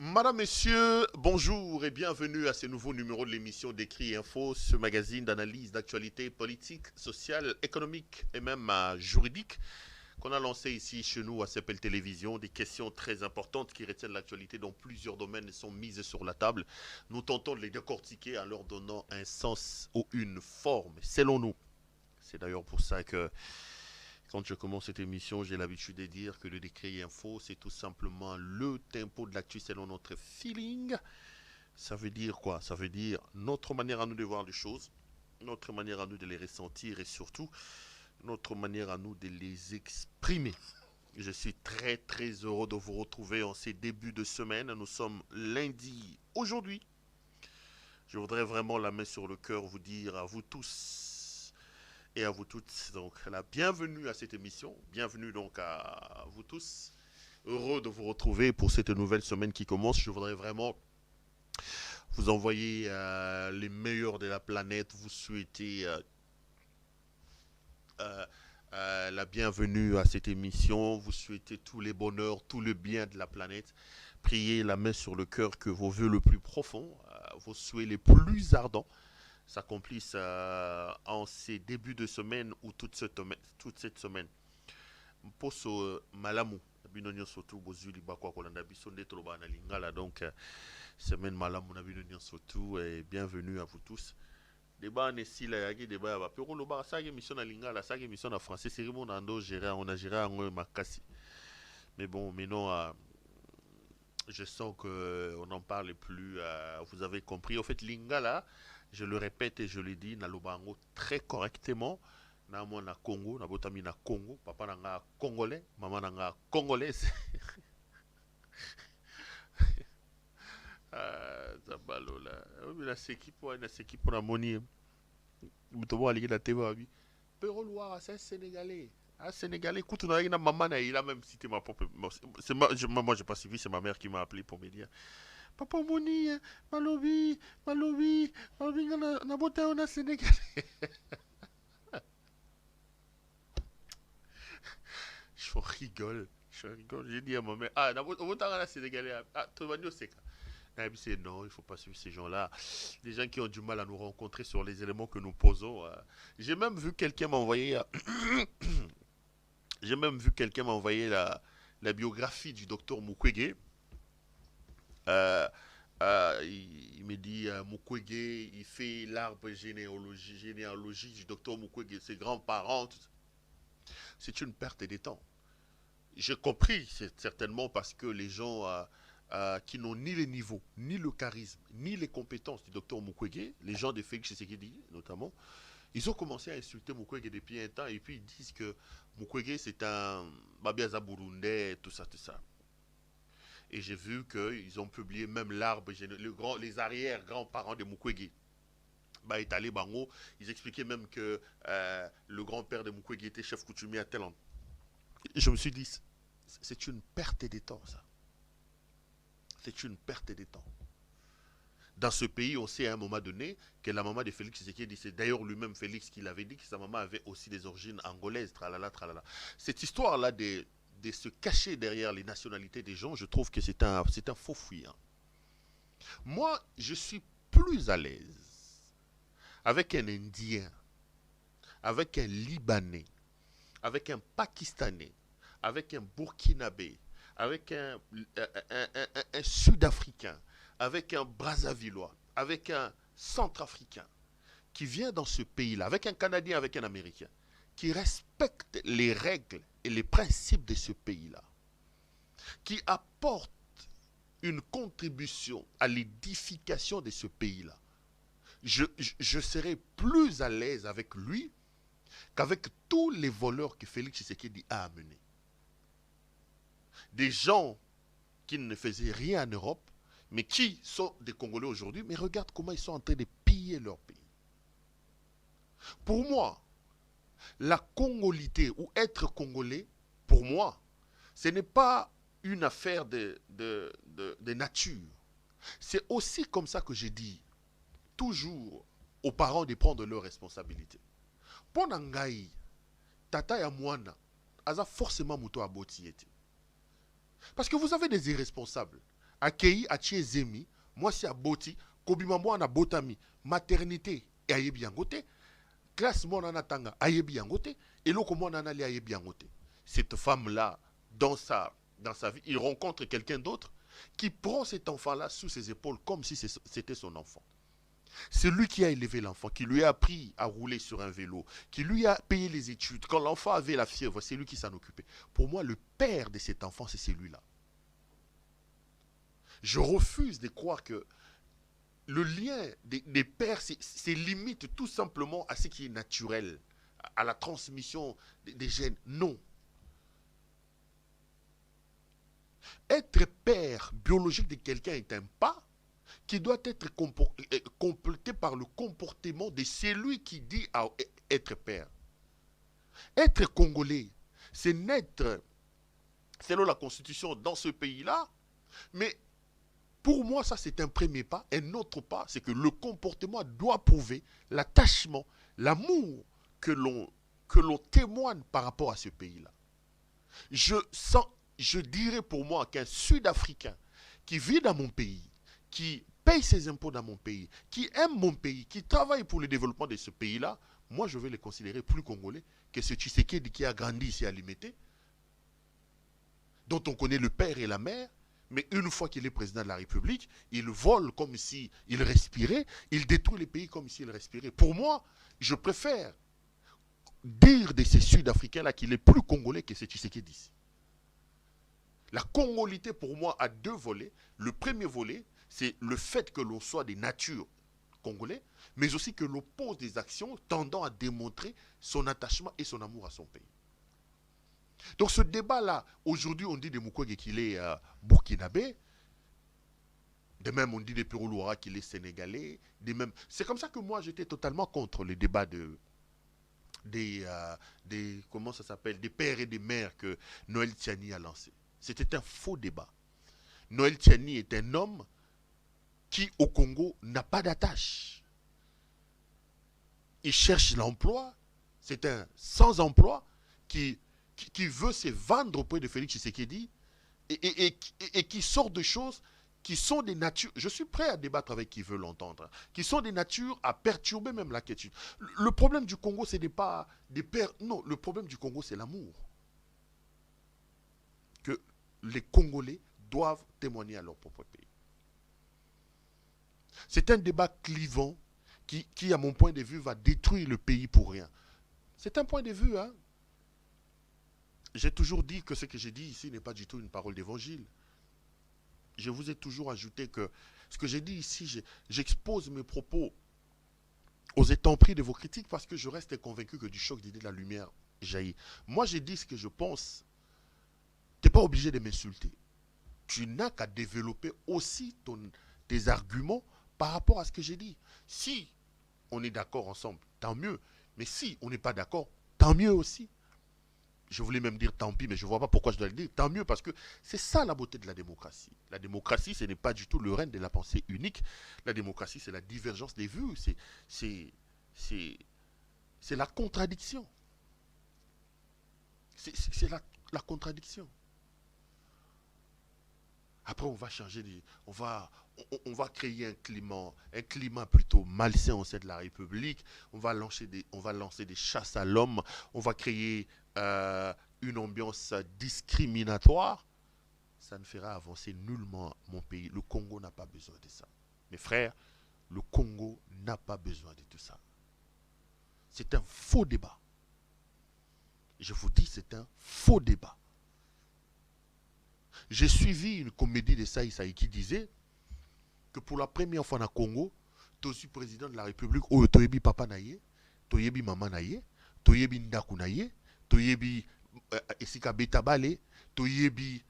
Madame, Messieurs, bonjour et bienvenue à ce nouveau numéro de l'émission d'Écrit Info, ce magazine d'analyse d'actualité politique, sociale, économique et même juridique qu'on a lancé ici chez nous à CPL Télévision. Des questions très importantes qui retiennent l'actualité dans plusieurs domaines sont mises sur la table. Nous tentons de les décortiquer en leur donnant un sens ou une forme, selon nous. C'est d'ailleurs pour ça que quand je commence cette émission, j'ai l'habitude de dire que le décret info, c'est tout simplement le tempo de l'actu selon notre feeling. Ça veut dire quoi? Ça veut dire notre manière à nous de voir les choses, notre manière à nous de les ressentir et surtout notre manière à nous de les exprimer. Je suis très très heureux de vous retrouver en ces débuts de semaine. Nous sommes lundi aujourd'hui. Je voudrais vraiment la main sur le cœur vous dire à vous tous et à vous toutes donc la bienvenue à cette émission. Bienvenue donc à vous tous. Heureux de vous retrouver pour cette nouvelle semaine qui commence. Je voudrais vraiment vous envoyer les meilleurs de la planète, vous souhaiter euh, la bienvenue à cette émission, vous souhaiter tous les bonheurs, tout le bien de la planète. Priez la main sur le cœur que vos vœux le plus profonds, vos souhaits les plus ardents s'accomplissent en ces débuts de semaine ou toute cette semaine. Poso malamu bino nyonso tu bozuli bakwa kolanda biso nde toloba na lingala donc semaine malamu na bino nyonso tu et bienvenue à vous tous. Débat ne sila yaki débat ya ba pero loba sage mission na lingala sage mission na français c'est mon ando gérer on a géré en makasi. Mais bon maintenant je sens que on n'en parle plus vous avez compris en fait lingala je le répète et je le dis na lobango très correctement na moi na Congo na botami na Congo papa na nga congolais maman na nga congolaise zabalola na sekipo na sekipo na moni mutobo aliki na tv abi pero loire c'est sénégalais ah sénégalais écoute on a na maman na il a même cité ma propre moi j'ai pas suivi c'est ma mère qui m'a appelé pour me dire papa moni malobi malobi malobi na bota on a sénégalais je rigole. Je rigole. J'ai dit à ma mère, ah, on va Sénégalais. Ah, tu vas dire, c'est elle me dit, non, il ne faut pas suivre ces gens-là. Des gens qui ont du mal à nous rencontrer sur les éléments que nous posons. J'ai même vu quelqu'un m'envoyer. J'ai même vu quelqu'un m'envoyer la biographie du docteur Mukwege. Euh, il me dit Mukwege, il fait l'arbre généalogie du docteur Mukwege, ses grands-parents. C'est une perte de temps. J'ai compris, c'est certainement parce que les gens qui n'ont ni les niveaux, ni le charisme, ni les compétences du docteur Mukwege, les gens de Félix Tshisekedi notamment, ils ont commencé à insulter Mukwege depuis un temps et puis ils disent que Mukwege c'est un Babiaza burundais, tout ça, tout ça. Et j'ai vu qu'ils ont publié même l'arbre, les arrière-grands-parents de Mukwege. Bah, Itali Bango, ils expliquaient même que le grand-père de Mukwege était chef coutumier à tel endroit. Je me suis dit, c'est une perte de temps, ça. C'est une perte de temps. Dans ce pays, on sait à un moment donné que la maman de Félix Tshisekedi, c'est d'ailleurs lui-même Félix qui l'avait dit que sa maman avait aussi des origines angolaises, tralala, tralala. Cette histoire-là de se cacher derrière les nationalités des gens, je trouve que c'est un faux fuyant. Moi, je suis plus à l'aise avec un Indien, avec un Libanais, avec un Pakistanais, avec un Burkinabé, avec un Sud-Africain, avec un Brazzavillois, avec un Centrafricain qui vient dans ce pays-là, avec un Canadien, avec un Américain, qui respecte les règles et les principes de ce pays-là, qui apporte une contribution à l'édification de ce pays-là, je serai plus à l'aise avec lui qu'avec tous les voleurs que Félix Tshisekedi a amenés. Des gens qui ne faisaient rien en Europe, mais qui sont des Congolais aujourd'hui, mais regarde comment ils sont en train de piller leur pays. Pour moi, la congolité ou être congolais, pour moi, ce n'est pas une affaire de nature. C'est aussi comme ça que je dis toujours aux parents de prendre leurs responsabilités. Pona ngai, tata ya mwana, aza forcément muto aboti ete. Parce que vous avez des irresponsables. akei atie zemi mwasi aboti kobima mwana botami maternité e ayebi yango te classe mwana natanga ayebi yango te eloko mwana nali ayebi yango te. Cette femme là dans sa vie il rencontre quelqu'un d'autre qui prend cet enfant là sous ses épaules comme si c'était son enfant. C'est lui qui a élevé l'enfant, qui lui a appris à rouler sur un vélo, qui lui a payé les études. Quand l'enfant avait la fièvre, c'est lui qui s'en occupait. Pour moi, le père de cet enfant, c'est celui-là. Je refuse de croire que le lien des pères, c'est limite tout simplement à ce qui est naturel, à la transmission des gènes. Non. Être père biologique de quelqu'un est un pas qui doit être complété par le comportement de celui qui dit être père. Être congolais, c'est naître, selon la constitution, dans ce pays-là, mais pour moi, ça c'est un premier pas. Un autre pas, c'est que le comportement doit prouver l'attachement, l'amour que l'on témoigne par rapport à ce pays-là. Je dirais pour moi qu'un Sud-Africain qui vit dans mon pays, qui paye ses impôts dans mon pays, qui aime mon pays, qui travaille pour le développement de ce pays-là, moi je vais le considérer plus congolais que ce Tshisekedi qui a grandi ici à Limité, dont on connaît le père et la mère, mais une fois qu'il est président de la République, il vole comme s'il respirait, il détruit le pays comme s'il respirait. Pour moi, je préfère dire de ces Sud-Africains-là qu'il est plus congolais que ce Tshisekedi. La congolité, pour moi, a deux volets. Le premier volet, c'est le fait que l'on soit des natures congolais, mais aussi que l'on pose des actions tendant à démontrer son attachement et son amour à son pays. Donc ce débat-là, aujourd'hui on dit de Mukwege qu'il est burkinabé, de même on dit de Pierrot Loura qu'il est sénégalais, de même... C'est comme ça que moi j'étais totalement contre le débat des comment ça s'appelle, des pères et des mères que Noël Tiani a lancé. C'était un faux débat. Noël Tiani est un homme qui, au Congo, n'a pas d'attache. Il cherche l'emploi. C'est un sans-emploi qui veut se vendre auprès de Félix Tshisekedi et qui sort de choses qui sont des natures... Je suis prêt à débattre avec qui veut l'entendre. Qui sont des natures à perturber même la quiétude. Le problème du Congo, ce n'est pas des pères... Non, le problème du Congo, c'est l'amour. Que les Congolais doivent témoigner à leur propre pays. C'est un débat clivant qui, à mon point de vue, va détruire le pays pour rien. C'est un point de vue, hein. J'ai toujours dit que ce que j'ai dit ici n'est pas du tout une parole d'évangile. Je vous ai toujours ajouté que ce que j'ai dit ici, j'expose mes propos aux étampes de vos critiques parce que je reste convaincu que du choc d'idées de la lumière jaillit. Moi, j'ai dit ce que je pense. Tu n'es pas obligé de m'insulter. Tu n'as qu'à développer aussi tes arguments par rapport à ce que j'ai dit. Si on est d'accord ensemble, tant mieux. Mais si on n'est pas d'accord, tant mieux aussi. Je voulais même dire tant pis, mais je ne vois pas pourquoi je dois le dire. Tant mieux, parce que c'est ça la beauté de la démocratie. La démocratie, ce n'est pas du tout le règne de la pensée unique. La démocratie, c'est la divergence des vues. C'est la contradiction. C'est la contradiction. Après, on va changer, on va créer un climat plutôt malsain au sein de la République. On va lancer des chasses à l'homme. On va créer une ambiance discriminatoire. Ça ne fera avancer nullement mon pays. Le Congo n'a pas besoin de ça. Mes frères, le Congo n'a pas besoin de tout ça. C'est un faux débat. Je vous dis, c'est un faux débat. J'ai suivi une comédie de Saï qui disait que pour la première fois dans le Congo, tu es président de la République, où tu es papa naïe, tu es maman naïe, tu es ndaku naïe, tu es esika betabale, tu es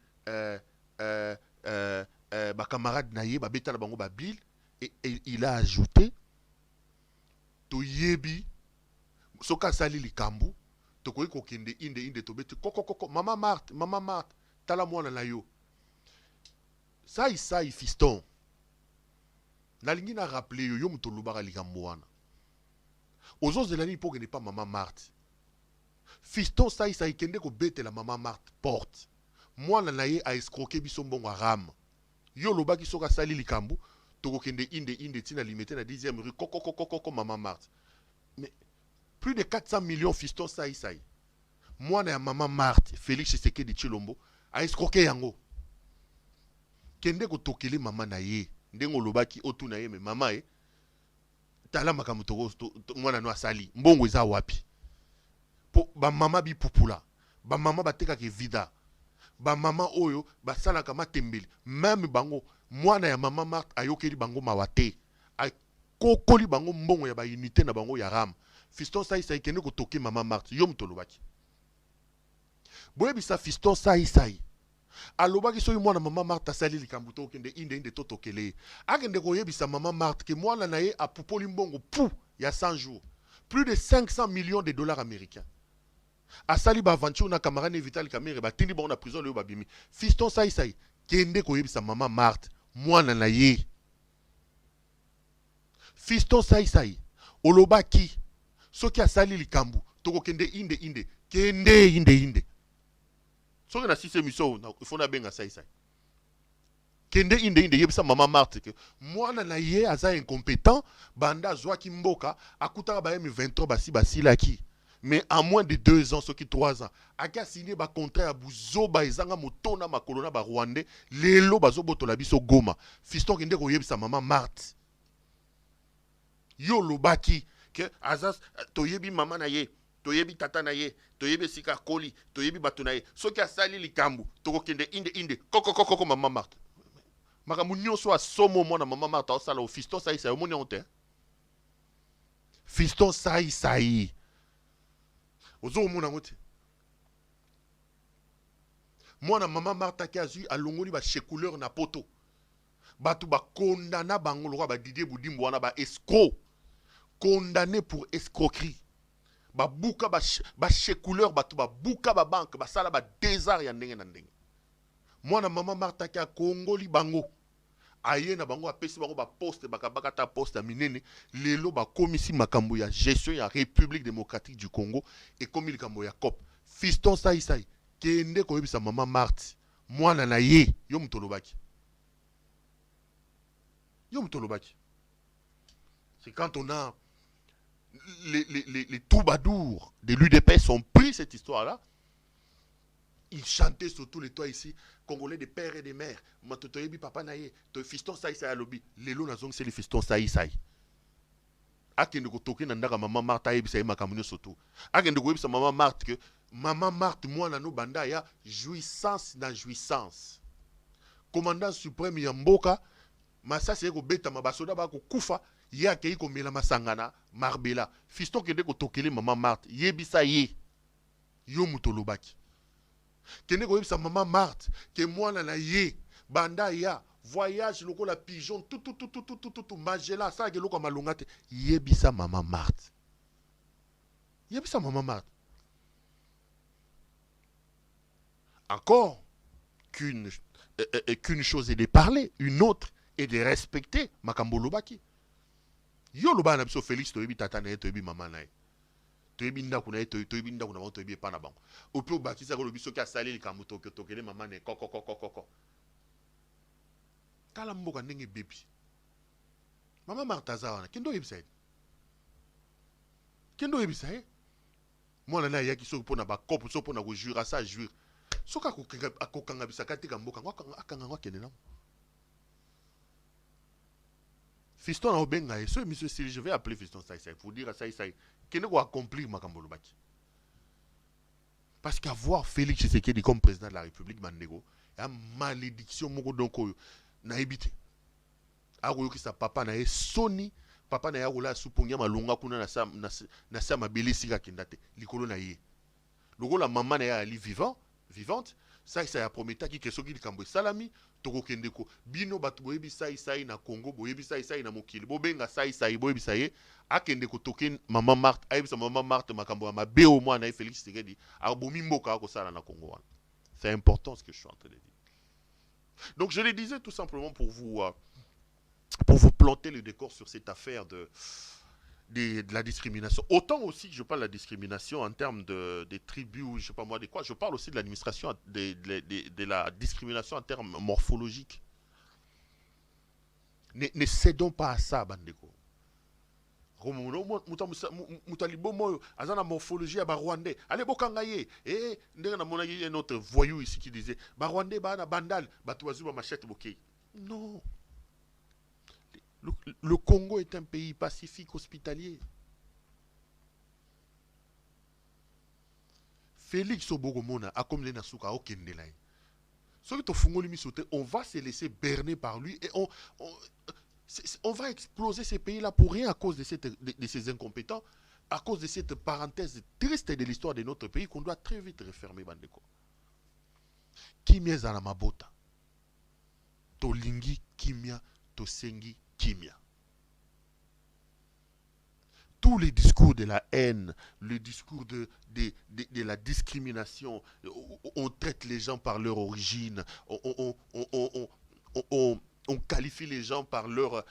ma camarade naïe, ba beta la bango ba bil, et il a ajouté, tu es soka sali likambu, tu es kokende inde to bete koko maman Marthe tala mwana na yo. Ça fiston. Nalingi na rappelé yo muto lubaka likambo wana. Aux de l'année pour que n'est pas maman Marthe. Fiston ça kende ko bete la maman Marthe porte. Mwana na ye a escroqué biso mbongo ram. Yo lobaki soka sali likambu, toko kende inde tina limité na 10e rue, koko Maman Marthe. Mais plus de 400 millions fiston saï. Moi na Maman Marthe, Félix Tshisekedi Tshilombo, a escroqué yango. Kende ko tokele mama na ye, ndengo lobaki otu na ye, mais mama e, tala makamu toko, mwana no asali, mbongo eza wapi. Po, ba mama bi pupula, ba mama bateka ke vida. Ba mama oyo basala kama tembeli même bango mwana ya Maman Marthe ayokeli bango mawate ay kokoli bango mbongo ya ba unité na bango ya ram fiston sai kende ko toke Maman Marthe yo mutolobaki boye bisa fiston sai alobaki so mwana Maman Marthe asali likambu to kende inde to tokele akende ko yebisa Maman Marthe ke mwana na ye apupoli mbongo pu ya 100 jours plus de 500 millions de dollars américains. Asali ba aventure na camarade Vital Kamerhe ba tindi na prison le babimi fiston sai kende ko yebisa Maman Marthe mwana na ye fiston sai olobaki soki asali likambu toko kende inde kende soki na sise miso il faut na benga sai kende inde yebisa Maman Marthe ke mwana na ye aza incompétent banda zwaki mboka akutaka ba M23 basilaki. Mais en moins de 2 ans, ce qui 3 ans, aka signé ba contrat ya buzoba ezanga motona makolona ba Rwandais, lelo bazo botola biso Goma. Fiston kende ko yebisa Maman Marthe. Yo lobaki ke azas toyebi mama na ye, toyebi tata na ye, toyebi sika koli, toyebi bato na ye. Soki asali likambu, toko kende inde koko Maman Marthe. Makamu nyonso asomo mwana Maman Marthe osala o fiston sai omoni honte. Fiston sai. Ozo mona ngote. Mwana Maman Marthe ki azui alongoli ba checouleur na poto. Batu ba condamna bango loka ba Didier Boudimbo wana ba escroc. Condamné pour escroquerie. Ba buka ba checouleur batu ba buka ba banque ba sala ba désart ya ndenge na ndenge. Mwana Maman Marthe ki akongoli bango. Aye na bango apesi bango ba poste bakabaka ta poste minene lelo ba komisi makambo ya gestion ya République démocratique du Congo et komi likambo ya COP fiston sai kende ko yebisa Maman Marthe mwana na ye yo mutolobaki c'est quand on a les troubadours de l'UDPS ont pris cette histoire là. Ils chantaient sur tous les toits ici, Congolais des pères et des mères. Matotoyebi papa naye, to fiston sai alobi. Lelo na zong c'est les fistons sai. Akende ko toke na ndaka Maman Marthe yebi sai makamunyo soto. Akende ko yebi sa Maman Marthe que Maman Marthe mwana no banda ya jouissance na jouissance. Commandant suprême ya mboka, masasi yeko beta mabasoda ba ko kufa, ya kei ko mela masangana, marbela. Fiston kende ko tokele Maman Marthe, yebi sa ye. Yo mutolobaki. Kende ko yebisa Maman Marthe ke mwana na ye banda ya voyage loko la pigeon tout magela ça ke loko malungate yebisa Maman Marthe. Encore qu'une chose est de parler, une autre est de respecter makambo lobaki. Yo loba na biso Félix to yebi tata na ye to yebi mama na ye. Toyebi ndako na ye toyebi ndako na bango toyebi epa na bango ope obakisa ko lobi soki asali likambo tokele mama ne koko tala mboka ndenge bebi Maman Marthe aza wana kendo yebisa ye mwana na yaki soki mpona bakopo soki mpona kojura asa jure soki akokanga bisaka tika mboka akanga ngo akende nango fiston na obenga ye so monsieur Sili je vais appeler fiston sai pour dire à sai qu'il ne va accomplir makambo lobaki. Parce qu'avoir Félix Tshisekedi comme président de la République Mandego, il y a malédiction moko donc na ebité. Agoyo ki sa papa na e soni, papa na ya rola supongia malonga kuna na sa mabeli sika kendate, likolo na ye. Logo la maman na ya ali vivante, ça ya prometa ki kesoki likambo salami, toko kendeko. Bino batu boyebi sai na Congo, boyebi sai na mokili. Bobenga sai boyebi sai akendeko token Maman Marthe, ayebisa Maman Marthe makambo ya mabe au moins na Félix Tshisekedi, abomi mboka ko sala na Congo. C'est important ce que je suis en train de dire. Donc je le disais tout simplement pour vous planter le décor sur cette affaire de la discrimination. Autant aussi je parle de la discrimination en termes des tribus, je sais pas moi de quoi, je parle aussi de l'administration, de la discrimination en termes morphologiques. Ne cédons pas à ça, bandeko. Mutalibomo, azana morphologie à Rwandais. Allez, Bokangaye. Eh, on a un autre voyou ici qui disait Rwandais, bana bandal, batuazuba machette bokeh. Non. Le, le Congo est un pays pacifique hospitalier. Félix Obogomona a comme les Nasuka au Kendelay. On va se laisser berner par lui et on va exploser ces pays-là pour rien à cause de ces incompétents, à cause de cette parenthèse triste de l'histoire de notre pays qu'on doit très vite refermer, Bandeko. Kimia Zalamabota. Tolingi Kimia, Tosengi Kimia. Tous les discours de la haine, le discours de la discrimination, on traite les gens par leur origine, on qualifie les gens par leur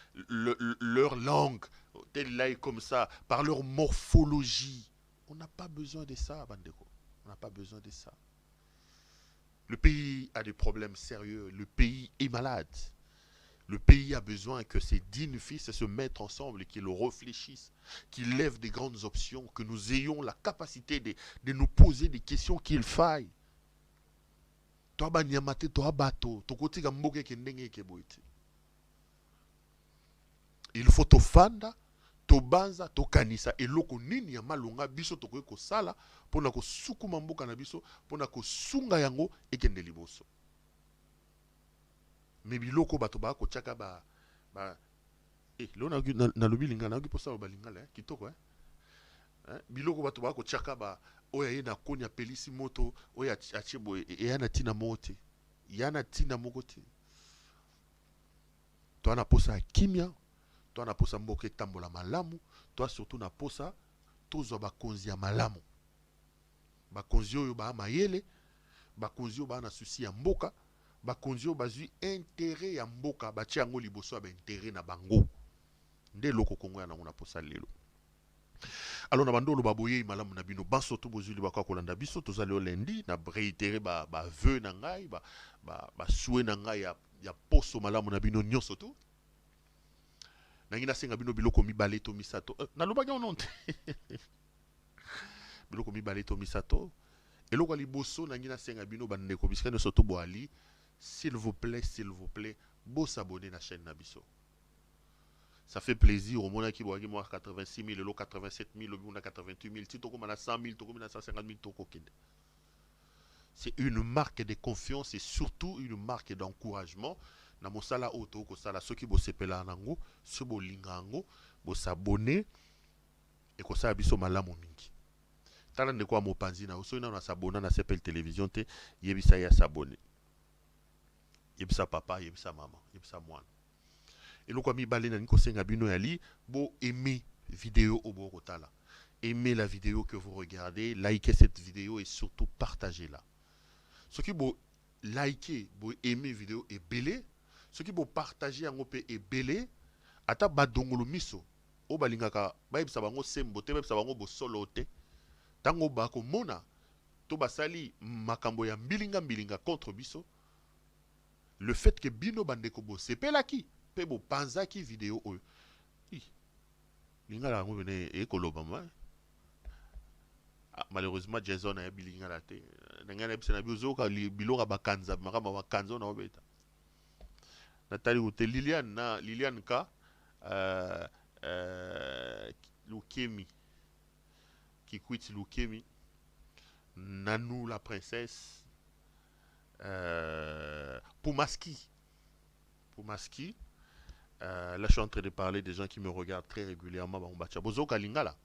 langue, tel là est comme ça, par leur morphologie. On n'a pas besoin de ça, Bandeko. On n'a pas besoin de ça. Le pays a des problèmes sérieux, le pays est malade. Le pays a besoin que ses dignes fils se mettent ensemble et qu'ils le réfléchissent, qu'ils lèvent des grandes options, que nous ayons la capacité de nous poser des questions qu'il faille. Toi, Banyamate, toi, Bato, toi, côté Gamboge, Kendenge, Keboite. Il faut te fanda, to banza, to kanisa, et loko nini ya malunga, biso to ko sala, pona ko suku mamboka na biso, pona ko sunga yango, et kende liboso. Mais biloko bato ba ko chaka ba lo na lobi lingala na posa ba lingala kitoko biloko bato ba ko chaka ba oya ye na konya pelisi moto oya achebo e yana tina mote yana tina mokote to na posa kimia to na posa mboke tambola malamu to surtout na posa tozo ba konzi ya malamu ba konzi oyo ba mayele ba konzi oyo ba na susi ya mboka bakonzi oyo bazwi intérêt ya mboka batia yango liboso ya baintérêt na bango nde eloko kongo ya nango na posa lelo alors na bando oloba boyei malamu na bino banso to bozwi libaka kolanda biso tozali o lendi na réitéré baveu na ngai basue na ngai ya poso malamu na bino nyonso to nangi nasenga bino biloko mibale to misato nalobaki ono te biloko mibale to misato eloko ya liboso nangi nasenga bino bandeko bisika nyonso to boali s'il vous plaît, beau s'abonner à la chaîne Nabiso. Ça fait plaisir. Au moins, qui voit 86 000, 87 000, 88 000, si tu as 100 000, tu as 150 000, c'est une marque de confiance et surtout une marque d'encouragement. Na mosala auto ko sala soki bo sepela nango, so bo lingango, bo s'abonner et ko sa biso malamu mingi. Tala ndeko wa mopanzi na so na s'abonner na sepel télévision te, yebisa ya s'abonner. Yebisa papa, yebisa maman, yebisa mwana. Et donc, comme il niko senga bino yali, bo aimer vidéo au borotala. Aimez la vidéo que vous regardez, likez cette vidéo et surtout partagez-la. Ce qui bo liker, bo aimer vidéo et belé, ce qui bo partager en opé et belé, ata badongolo miso, o balingaka, ba yebisa bango sembo te, ba yebisa bango bo solo te. Tango ba ko mona, to basali makambo ya mbilinga contre biso. Le fait que bino bandeko bo sepelaki pe bo panzaki vidéo oyo lingala ngo bene e koloba ma malheureusement Jason a bilinga la te ngana bisena bizo ka bilora bakanza makama bakanza na obeta Nathalie Oute Liliane ka Lukemi qui quitte Lukemi Nanou la princesse Poumaski. Là, je suis en train de parler des gens qui me regardent très régulièrement. Bozo Kalingala.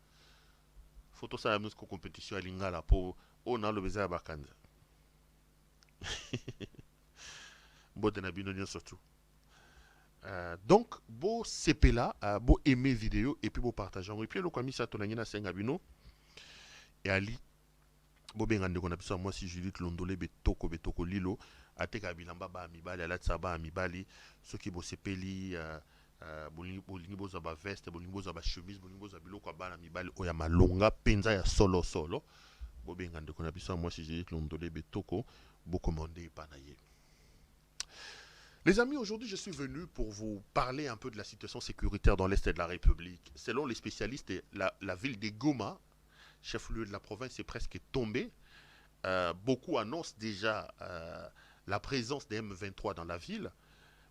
Photo ça la musique compétition à Lingala pour on a le besoin à Bakanza. Surtout. Donc, beau CP là, beau aimer vidéo et puis beau partager. Et puis, le commis ça tonangina sengabino et Ali. Bobenga ndeko na biso moi si Judith Londole betoko lilo ateka bilamba ba mibali alatsa ba mibali soki bosepeli bolingi boza ba veste bolingi boza ba chemise bolingi boza biloko ba na mibali oya malonga penza ya solo bobenga ndeko na biso moi si Judith Londole betoko bo commander pa na ye. Les amis, aujourd'hui, je suis venu pour vous parler un peu de la situation sécuritaire dans l'Est de la République. Selon les spécialistes, la ville de Goma, chef-lieu de la province, est presque tombée. Beaucoup annoncent déjà la présence des M23 dans la ville,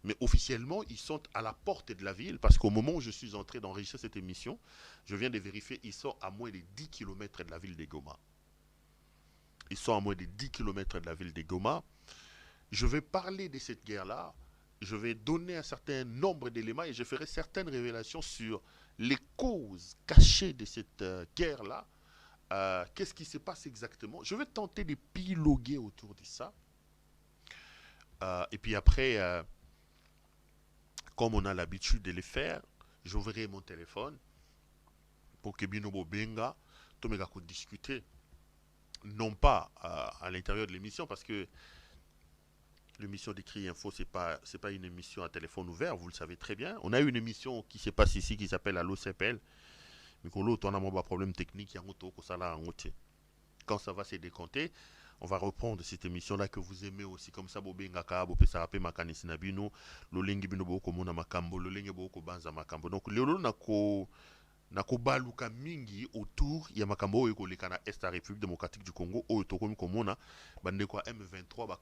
mais officiellement, ils sont à la porte de la ville parce qu'au moment où je suis entré d'enregistrer cette émission, je viens de vérifier, ils sont à moins de 10 kilomètres de la ville de Goma. Ils sont à moins de 10 kilomètres de la ville de Goma. Je vais parler de cette guerre-là, je vais donner un certain nombre d'éléments et je ferai certaines révélations sur les causes cachées de cette guerre-là. Qu'est-ce qui se passe exactement? Je vais tenter de piloguer autour de ça. Et puis après, comme on a l'habitude de le faire, j'ouvrirai mon téléphone pour que Binobo Benga, Tomega discuter. Non pas à l'intérieur de l'émission, parce que l'émission d'Écrit Info, c'est pas une émission à téléphone ouvert, vous le savez très bien. On a eu une émission qui se passe ici qui s'appelle Allo CPL. Mais quand l'autre, on a un problème technique, quand ça va se décompter, on va reprendre cette émission-là que vous aimez aussi. Comme ça, Bobengaka, Bopesarape, Makanisi Nabino, Lolengi Binobo, Komona Makambo, Lolengi Boko Banza Makambo. Donc, Léolo Nako Baluka Mingi autour, il y a Makambo et Kolekana Est la République démocratique du Congo, Otokomi Komona, Bandekwa M23,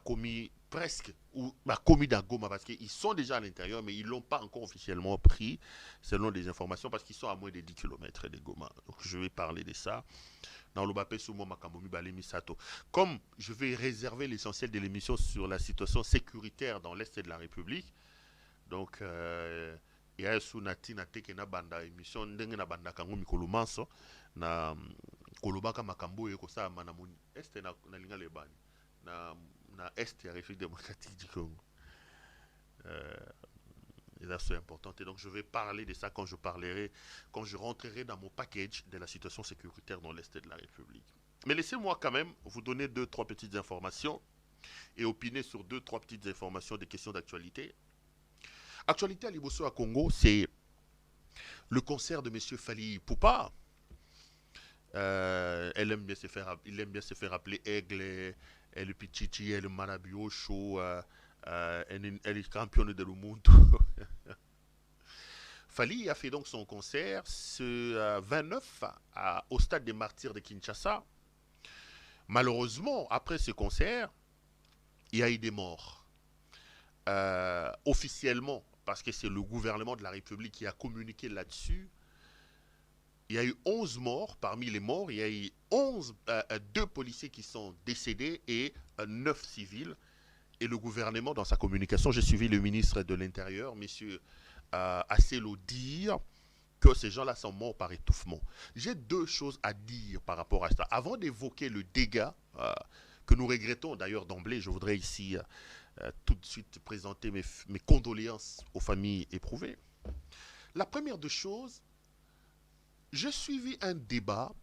commis presque, ou commis dans Goma, parce qu'ils sont déjà à l'intérieur, mais ils ne l'ont pas encore officiellement pris, selon des informations, parce qu'ils sont à moins de 10 kilomètres de Goma. Donc je vais parler de ça. Dans le Bapé Soumo Makamomi Balemi Sato. Comme je vais réserver l'essentiel de l'émission sur la situation sécuritaire dans l'Est de la République, donc il y a Sunati na teke na banda émission ndenge na banda kango mikolo manso na kolobaka makambo eko sa mana moni est na linga lebani na est ya République démocratique du Congo. Et là c'est important et donc je vais parler de ça quand je rentrerai dans mon package de la situation sécuritaire dans l'Est de la République. Mais laissez-moi quand même vous donner deux trois petites informations et opiner sur deux trois petites informations des questions d'actualité. Actualité à Liboso à Congo, c'est le concert de M. Fally Ipupa. Il aime bien se faire appeler Aigle, elle Pichichi, elle Manabio Show, elle est championne de le monde. Fally a fait donc son concert ce 29 au stade des Martyrs de Kinshasa. Malheureusement, après ce concert, il y a eu des morts. Officiellement, parce que c'est le gouvernement de la République qui a communiqué là-dessus, il y a eu 11 morts. Parmi les morts, il y a eu 2 policiers qui sont décédés et 9 civils. Et le gouvernement, dans sa communication, j'ai suivi le ministre de l'Intérieur, M. Asselo, dire que ces gens-là sont morts par étouffement. J'ai 2 choses à dire par rapport à ça. Avant d'évoquer le dégât que nous regrettons, d'ailleurs d'emblée, je voudrais ici tout de suite présenter mes condoléances aux familles éprouvées. La première des choses, j'ai suivi un débat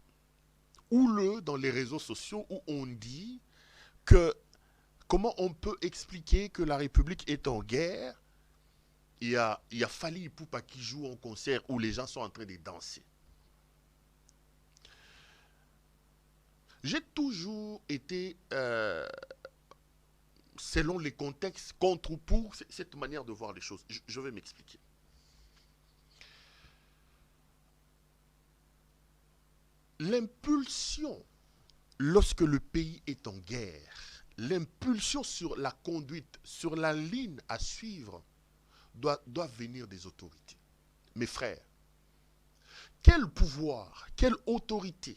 houleux dans les réseaux sociaux où on dit que comment on peut expliquer que la République est en guerre. Il y a Fally Ipupa qui joue en concert où les gens sont en train de danser. J'ai toujours été selon les contextes, contre ou pour cette manière de voir les choses. Je vais m'expliquer. L'impulsion, lorsque le pays est en guerre, l'impulsion sur la conduite, sur la ligne à suivre, doit venir des autorités. Mes frères, quel pouvoir, quelle autorité,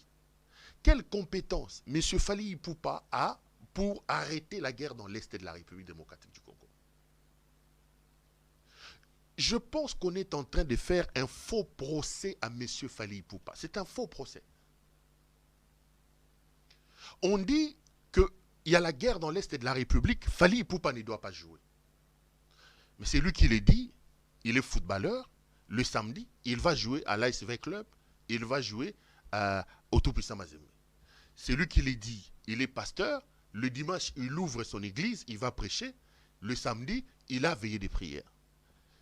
quelle compétence M. Fally Ipupa a pour arrêter la guerre dans l'Est de la République démocratique du Congo? Je pense qu'on est en train de faire un faux procès à M. Fally Ipupa. C'est un faux procès. On dit qu'il y a la guerre dans l'Est de la République, Fally Ipupa ne doit pas jouer. Mais c'est lui qui l'a dit, il est footballeur, le samedi, il va jouer à l'ASV Club, il va jouer au Tout-Puissant Mazembe. C'est lui qui l'a dit, il est pasteur, le dimanche, il ouvre son église, il va prêcher, le samedi, il a veillé des prières.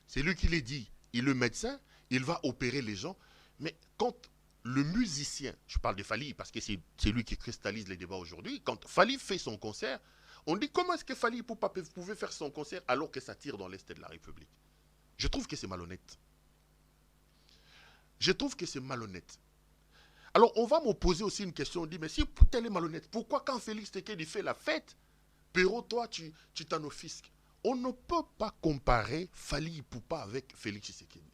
C'est lui qui l'a dit, il est médecin, il va opérer les gens, mais quand le musicien, je parle de Fally parce que c'est lui qui cristallise les débats aujourd'hui, quand Fally fait son concert, On dit comment est-ce que Fally Ipupa pouvait faire son concert alors que ça tire dans l'Est de la République? Je trouve que c'est malhonnête. Je trouve que c'est malhonnête. Alors on va m'opposer aussi une question, on dit mais si tel est malhonnête, pourquoi quand Félix Tshisekedi fait la fête, Perrault, toi tu t'en offisques? On ne peut pas comparer Fally Ipupa avec Félix Tshisekedi.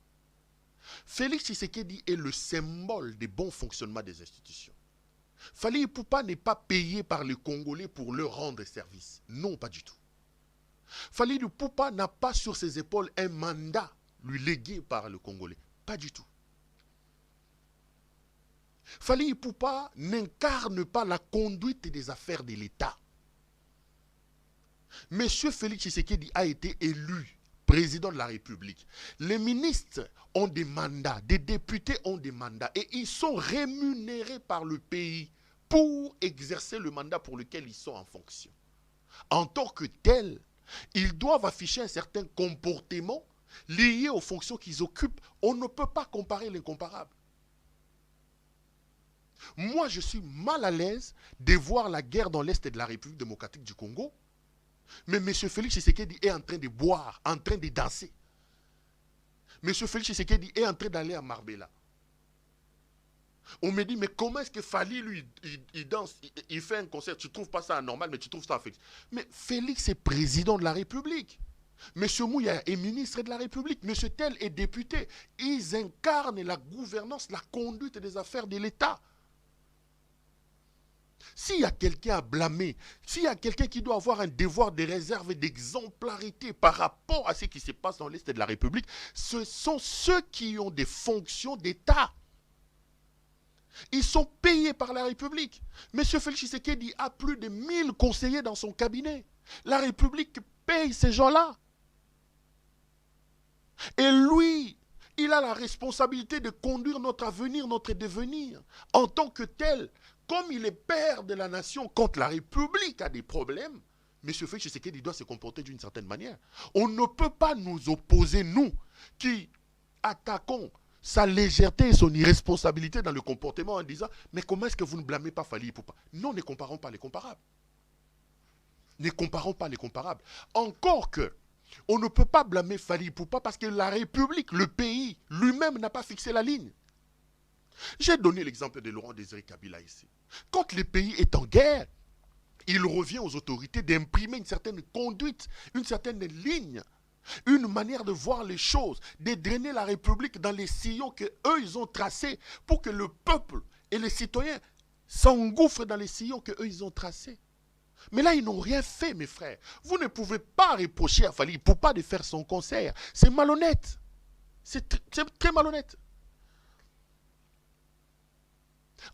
Félix Tshisekedi est le symbole des bons fonctionnements des institutions. Fally Ipupa n'est pas payé par les Congolais pour leur rendre service. Non, pas du tout. Fally Ipupa n'a pas sur ses épaules un mandat lui légué par le Congolais. Pas du tout. Fally Ipupa n'incarne pas la conduite des affaires de l'État. Monsieur Félix Tshisekedi a été élu président de la République. Les ministres ont des mandats, des députés ont des mandats et ils sont rémunérés par le pays pour exercer le mandat pour lequel ils sont en fonction. En tant que tels, ils doivent afficher un certain comportement lié aux fonctions qu'ils occupent. On ne peut pas comparer l'incomparable. Moi, je suis mal à l'aise de voir la guerre dans l'Est de la République démocratique du Congo. Mais M. Félix Tshisekedi est en train de boire, en train de danser. M. Félix Tshisekedi est en train d'aller à Marbella. On me dit, mais comment est-ce que Fally, lui, il danse, il fait un concert, tu ne trouves pas ça anormal, mais tu trouves ça à Félix. Mais Félix est président de la République. M. Mouya est ministre de la République. M. Tel est député. Ils incarnent la gouvernance, la conduite des affaires de l'État. S'il y a quelqu'un à blâmer, s'il y a quelqu'un qui doit avoir un devoir de réserve et d'exemplarité par rapport à ce qui se passe dans l'Est de la République, ce sont ceux qui ont des fonctions d'État. Ils sont payés par la République. M. Félix Tshisekedi a plus de 1000 conseillers dans son cabinet. La République paye ces gens-là. Et lui, il a la responsabilité de conduire notre avenir, notre devenir. En tant que tel, comme il est père de la nation, quand la République a des problèmes, M. Félix Tshisekedi doit se comporter d'une certaine manière. On ne peut pas nous opposer, nous, qui attaquons sa légèreté et son irresponsabilité dans le comportement en disant « Mais comment est-ce que vous ne blâmez pas Fally Ipupa ?» Non, ne comparons pas les comparables. Ne comparons pas les comparables. Encore que, on ne peut pas blâmer Fally Ipupa parce que la République, le pays, lui-même n'a pas fixé la ligne. J'ai donné l'exemple de Laurent Désiré Kabila ici. Quand le pays est en guerre, il revient aux autorités d'imprimer une certaine conduite, une certaine ligne, une manière de voir les choses, de drainer la République dans les sillons qu'eux, ils ont tracés pour que le peuple et les citoyens s'engouffrent dans les sillons qu'eux, ils ont tracés. Mais là, ils n'ont rien fait, mes frères. Vous ne pouvez pas reprocher à Fally Ipupa de faire son concert. C'est malhonnête. C'est très malhonnête.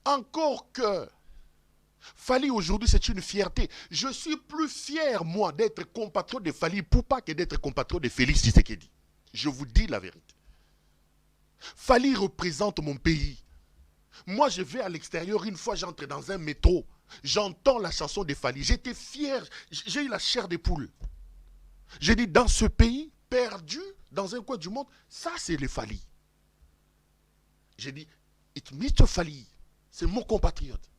Encore que Fally aujourd'hui, c'est une fierté. Je suis plus fier, moi, d'être compatriote de Fally Ipupa que d'être compatriote de Félix Tshisekedi. Je vous dis la vérité. Fally représente mon pays. Moi, je vais à l'extérieur, une fois j'entre dans un métro, j'entends la chanson de Fally. J'étais fier, j'ai eu la chair des poules. J'ai dit, dans ce pays, perdu, dans un coin du monde, ça c'est le Fally. J'ai dit, it's Mr. Fally, c'est mon compatriote.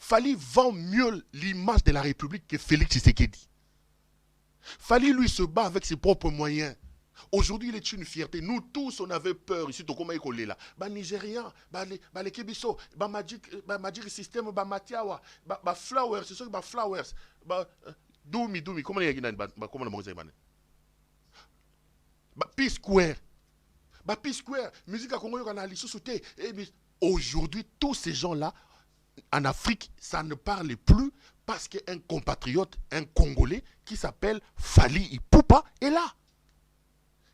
Fally vend mieux l'image de la République que Félix Tshisekedi. Fally, lui, se bat avec ses propres moyens. Aujourd'hui, il est une fierté. Nous tous, on avait peur ici. Comment il est là? Nigérian, les Kebiso, Magic System, Matiawa, Flowers, c'est sûr que Flowers, Doumi, comment il y a comment le mot P-Square. P-Square, musique à Congo, on a l'issue. Aujourd'hui, tous ces gens-là, en Afrique, ça ne parle plus parce qu'un compatriote, un Congolais qui s'appelle Fally Ipupa est là.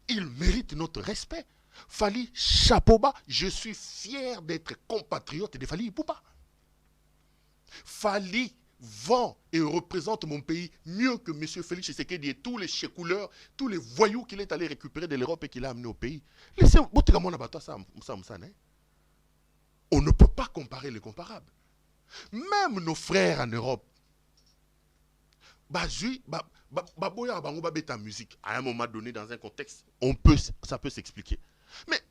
Il mérite notre respect. Fally, chapeau bas, je suis fier d'être compatriote de Fally Ipupa. Fally vend et représente mon pays mieux que M. Félix Tshisekedi et tous les chécouleurs, tous les voyous qu'il est allé récupérer de l'Europe et qu'il a amené au pays. On ne peut pas comparer les comparables. Même nos frères en Europe, musique, à un moment donné, dans un contexte, ça peut s'expliquer. Mais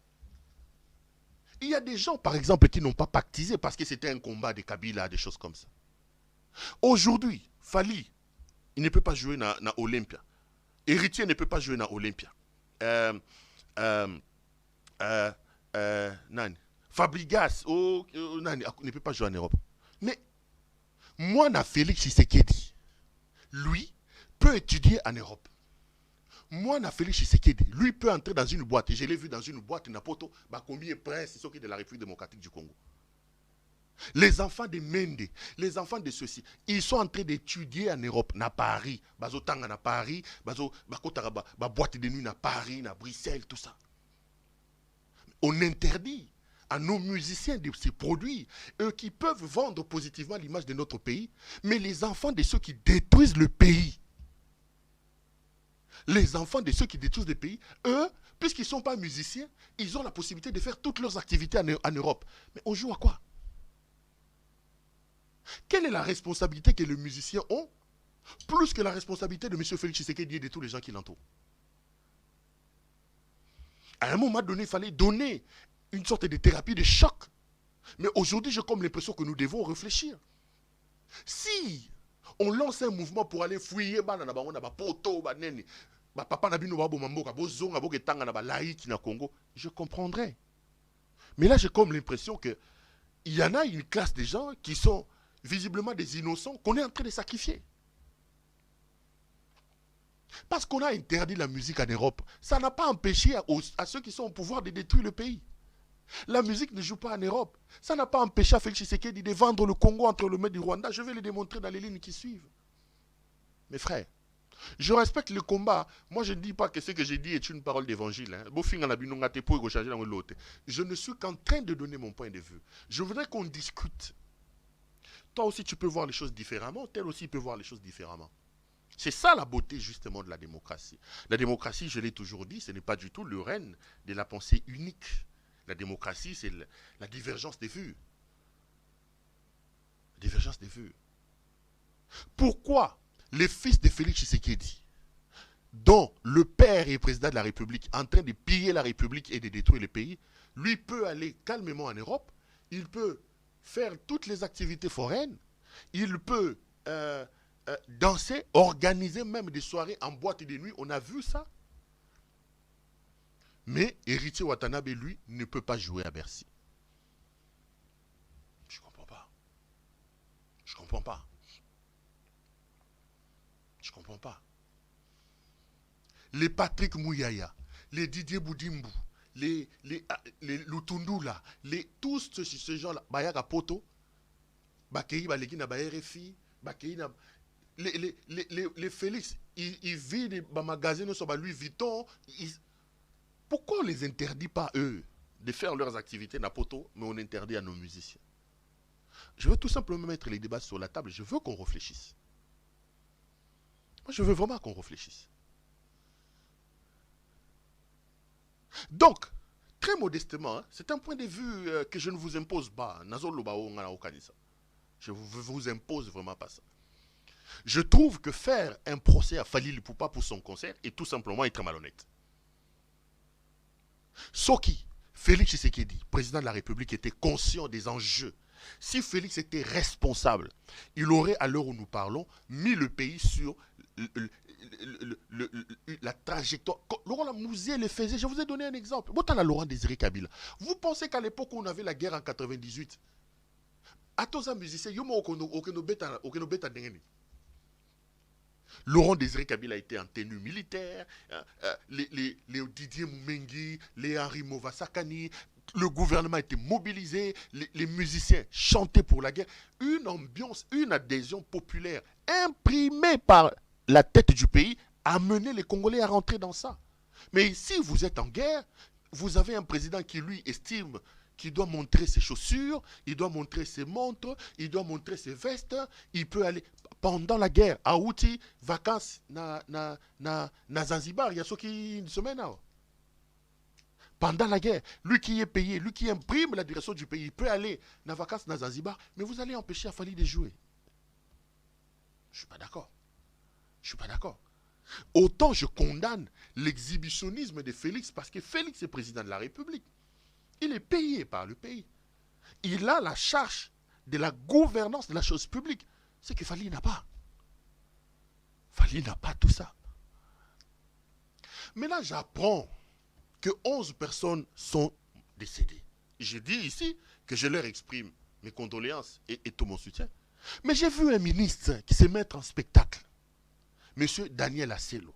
il y a des gens, par exemple, qui n'ont pas pactisé parce que c'était un combat de Kabila, des choses comme ça. Aujourd'hui, Fali, il ne peut pas jouer na Olympia. Héritier ne peut pas jouer na Olympia. Nani. Fabrigas, nani, ne peut pas jouer en Europe. Mais moi, na Félix Tshisekedi, lui, peut étudier en Europe. Moi, na Félix Tshisekedi, lui peut entrer dans une boîte. Et je l'ai vu dans une boîte, Napoto, combien prince, c'est de la République démocratique du Congo. Les enfants de Mende, les enfants de ceux-ci, ils sont en train d'étudier en Europe, à Paris, à Paris, boîte de nuit à Paris, à Bruxelles, tout ça. On interdit à nos musiciens de se produire, eux qui peuvent vendre positivement l'image de notre pays, mais les enfants de ceux qui détruisent le pays, les enfants de ceux qui détruisent le pays, eux, puisqu'ils ne sont pas musiciens, ils ont la possibilité de faire toutes leurs activités en Europe. Mais on joue à quoi? Quelle est la responsabilité que les musiciens ont, plus que la responsabilité de M. Félix Tshisekedi et de tous les gens qui l'entourent? À un moment donné, il fallait donner une sorte de thérapie de choc. Mais aujourd'hui, j'ai comme l'impression que nous devons réfléchir. Si on lance un mouvement pour aller fouiller, je comprendrais. Mais là, j'ai comme l'impression qu'il y en a une classe de gens qui sont visiblement des innocents qu'on est en train de sacrifier. Parce qu'on a interdit la musique en Europe, ça n'a pas empêché à ceux qui sont au pouvoir de détruire le pays. La musique ne joue pas en Europe. Ça n'a pas empêché à Félix Tshisekedi de vendre le Congo entre les mains du Rwanda. Je vais le démontrer dans les lignes qui suivent. Mes frères, je respecte le combat. Moi, je ne dis pas que ce que j'ai dit est une parole d'évangile. Je ne suis qu'en train de donner mon point de vue. Je voudrais qu'on discute. Toi aussi, tu peux voir les choses différemment. Tel aussi peut voir les choses différemment. C'est ça la beauté justement de la démocratie. La démocratie, je l'ai toujours dit, ce n'est pas du tout le règne de la pensée unique. La démocratie, c'est la divergence des vues. La divergence des vues. Pourquoi les fils de Félix Tshisekedi, dont le père est président de la République, en train de piller la République et de détruire le pays, lui peut aller calmement en Europe, il peut faire toutes les activités foraines, il peut danser, organiser même des soirées en boîte de nuit, on a vu ça. Mais Héritier Watanabe, lui, ne peut pas jouer à Bercy. Je ne comprends pas. Je ne comprends pas. Je ne comprends pas. Les Patrick Mouyaya, les Didier Boudimbu, les Lutundula, tous ces gens-là, Bayaka Poto, Bakei Baleki na RFI, Bakei na... Les Félix, ils vivent des magasins sur Louis Vuitton. Pourquoi on ne les interdit pas, eux, de faire leurs activités na poto, mais on interdit à nos musiciens? Je veux tout simplement mettre les débats sur la table. Je veux qu'on réfléchisse. Moi, je veux vraiment qu'on réfléchisse. Donc, très modestement, hein, c'est un point de vue que je ne vous impose pas. Je ne vous impose vraiment pas ça. Je trouve que faire un procès à Fali Lipupa pour son concert est tout simplement être malhonnête. Soki, Félix Tshisekedi, président de la République, était conscient des enjeux. Si Félix était responsable, il aurait, à l'heure où nous parlons, mis le pays sur la trajectoire. Laurent Mouzier le faisait. Je vous ai donné un exemple. Laurent Désiré Kabila. Vous pensez qu'à l'époque où on avait la guerre en 98, à tous les musiciens, Laurent Désiré Kabila a été en tenue militaire, les Didier Moumengi, les Henri Movasakani, le gouvernement était mobilisé, les musiciens chantaient pour la guerre. Une ambiance, une adhésion populaire imprimée par la tête du pays a mené les Congolais à rentrer dans ça. Mais si vous êtes en guerre, vous avez un président qui lui estime qu'il doit montrer ses chaussures, il doit montrer ses montres, il doit montrer ses vestes, il peut aller... Pendant la guerre, à Outi, vacances na Zanzibar, il y a ceux qui une semaine. Pendant la guerre, lui qui est payé, lui qui imprime la direction du pays, il peut aller na vacances na Zanzibar, mais vous allez empêcher Afali de jouer. Je ne suis pas d'accord. Je ne suis pas d'accord. Autant je condamne l'exhibitionnisme de Félix, parce que Félix est président de la République. Il est payé par le pays. Il a la charge de la gouvernance de la chose publique. Ce que Fali n'a pas. Fali n'a pas tout ça. Maintenant, j'apprends que 11 personnes sont décédées. Je dis ici que je leur exprime mes condoléances et tout mon soutien. Mais j'ai vu un ministre qui se met en spectacle. Monsieur Daniel Asselo.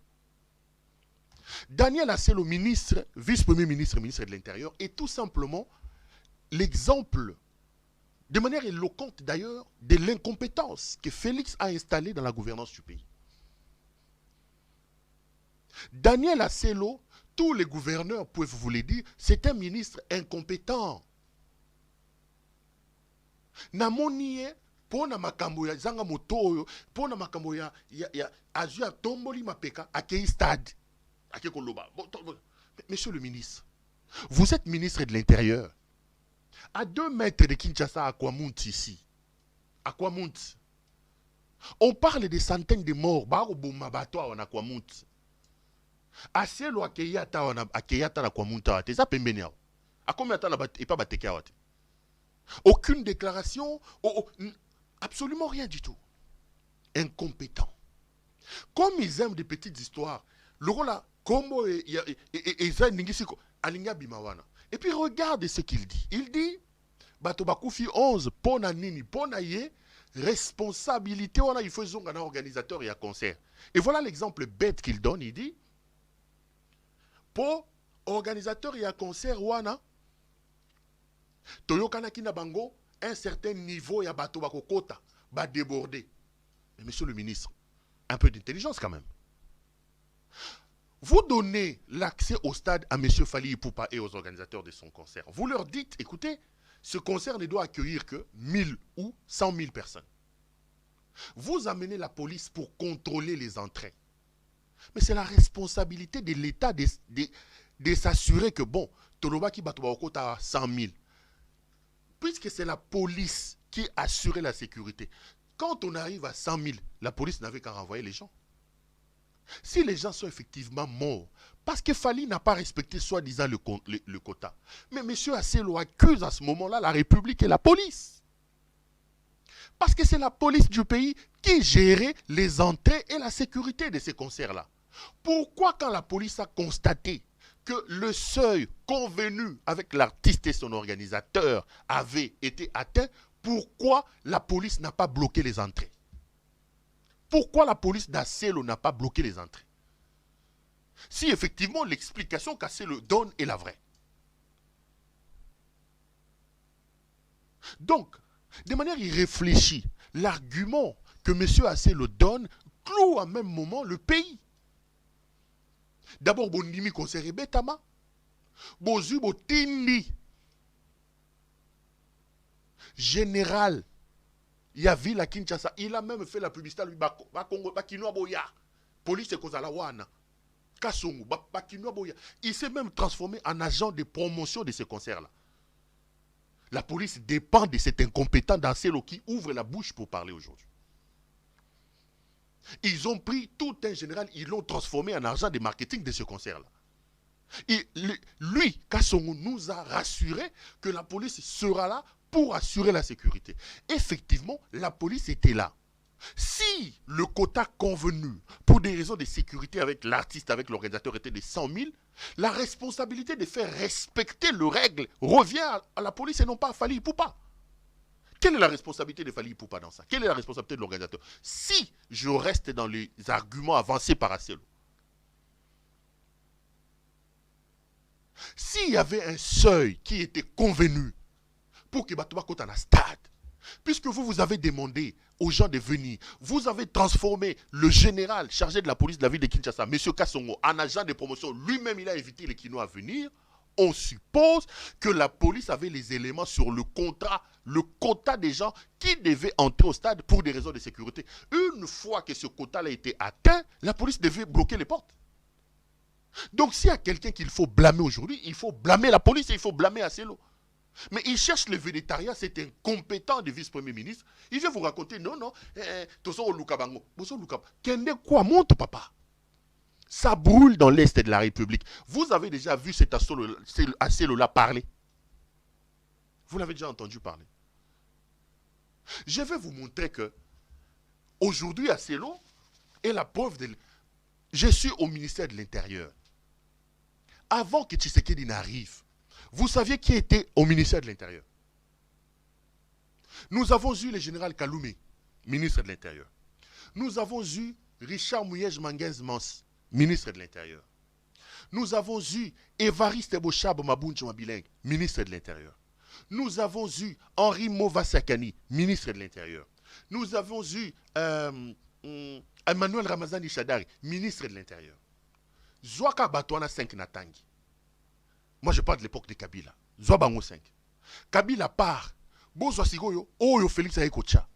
Daniel Asselo, ministre, vice-premier ministre, ministre de l'Intérieur, est tout simplement l'exemple, de manière éloquente d'ailleurs, de l'incompétence que Félix a installée dans la gouvernance du pays. Daniel Asselo, tous les gouverneurs peuvent vous le dire, c'est un ministre incompétent. Namonie, pona makambo ya zanga moto, pona makambo ya azua tomboli mapeka akei stade. Monsieur le ministre, vous êtes ministre de l'Intérieur. À 2 mètres de Kinshasa, à Kwamount ici. À Kwamount. On parle de centaines de morts. À Kwamount. Aselo akeyata na Kwamount. Ça pembenia. À combien de temps et pas bateke awate? Aucune déclaration. Absolument rien du tout. Incompétent. Comme ils aiment des petites histoires. Le rôle là, Kombo et et puis regarde ce qu'il dit. Il dit Batobakoufi 11 pona nini pona ye responsabilité on a il faut un organisateur et un concert. Et voilà l'exemple bête qu'il donne. Il dit pour organisateur et un concert wana toyokana kina bango un certain niveau ya batobakokota ba déborder. Mais monsieur le ministre, un peu d'intelligence quand même. Vous donnez l'accès au stade à M. Fally Ipupa et aux organisateurs de son concert. Vous leur dites, écoutez, ce concert ne doit accueillir que 1000 ou 100 000 personnes. Vous amenez la police pour contrôler les entrées. Mais c'est la responsabilité de l'État de s'assurer que, bon, Tolobaki Batobakota a 100 000. Puisque c'est la police qui assurait la sécurité. Quand on arrive à 100 000, la police n'avait qu'à renvoyer les gens. Si les gens sont effectivement morts, parce que Fally n'a pas respecté soi-disant le quota. Mais M. Asselo accuse à ce moment-là la République et la police. Parce que c'est la police du pays qui gérait les entrées et la sécurité de ces concerts-là. Pourquoi quand la police a constaté que le seuil convenu avec l'artiste et son organisateur avait été atteint, pourquoi la police n'a pas bloqué les entrées? Pourquoi la police d'Asselo n'a pas bloqué les entrées? Si effectivement l'explication qu'Asselo donne est la vraie. Donc, de manière irréfléchie, l'argument que M. Asselo donne cloue en même moment le pays. D'abord, Bondimi concert Betama. Bozu Botindi. Général. Il y a vu la Kinshasa. Il a même fait la publicité à lui. Police et Kozalawana. Kasongo. Il s'est même transformé en agent de promotion de ces concerts-là. La police dépend de cet incompétent d'Asselo qui ouvre la bouche pour parler aujourd'hui. Ils ont pris tout un général, ils l'ont transformé en argent de marketing de ce concert-là. Et lui, Kasongo, nous a rassuré que la police sera là pour assurer la sécurité. Effectivement, la police était là. Si le quota convenu pour des raisons de sécurité avec l'artiste, avec l'organisateur était de 100 000, la responsabilité de faire respecter les règles revient à la police et non pas à Fally Ipupa. Quelle est la responsabilité de Fally Ipupa dans ça? Quelle est la responsabilité de l'organisateur? Si je reste dans les arguments avancés par Asselo, s'il y avait un seuil qui était convenu pour que Batouba Kota dans stade, puisque vous avez demandé aux gens de venir, vous avez transformé le général chargé de la police de la ville de Kinshasa, M. Kasongo, en agent de promotion, lui-même il a évité les Kinois à venir, on suppose que la police avait les éléments sur le contrat, le quota des gens qui devaient entrer au stade pour des raisons de sécurité. Une fois que ce quota-là a été atteint, la police devait bloquer les portes. Donc s'il y a quelqu'un qu'il faut blâmer aujourd'hui, il faut blâmer la police et il faut blâmer Asselo. Mais il cherche le végétariat, c'est incompétent de vice-premier ministre. Il vient vous raconter, non, Tozo Lukabango, Bozo Lukab. Kende quoi monte, papa? Ça brûle dans l'Est de la République. Vous avez déjà vu cet Asselo-là parler? Vous l'avez déjà entendu parler? Je vais vous montrer que aujourd'hui, Asselo Et la preuve, je suis au ministère de l'Intérieur. Avant que Tshisekedi n'arrive, vous saviez qui était au ministère de l'Intérieur? Nous avons eu le général Kaloumé, ministre de l'Intérieur. Nous avons eu Richard Mouyej Mangenz Mans, ministre de l'Intérieur. Nous avons eu Évariste Bochab Mabuncho Mabileng, ministre de l'Intérieur. Nous avons eu Henri Movasakani, ministre de l'Intérieur. Nous avons eu Emmanuel Ramazani Chadari, ministre de l'Intérieur. Zouaka Batouana 5 Natangi. Moi je parle de l'époque de Kabila. Zouabango 5. Kabila part. Bozwa Sigoyo, Oyo Félix Ayekocha.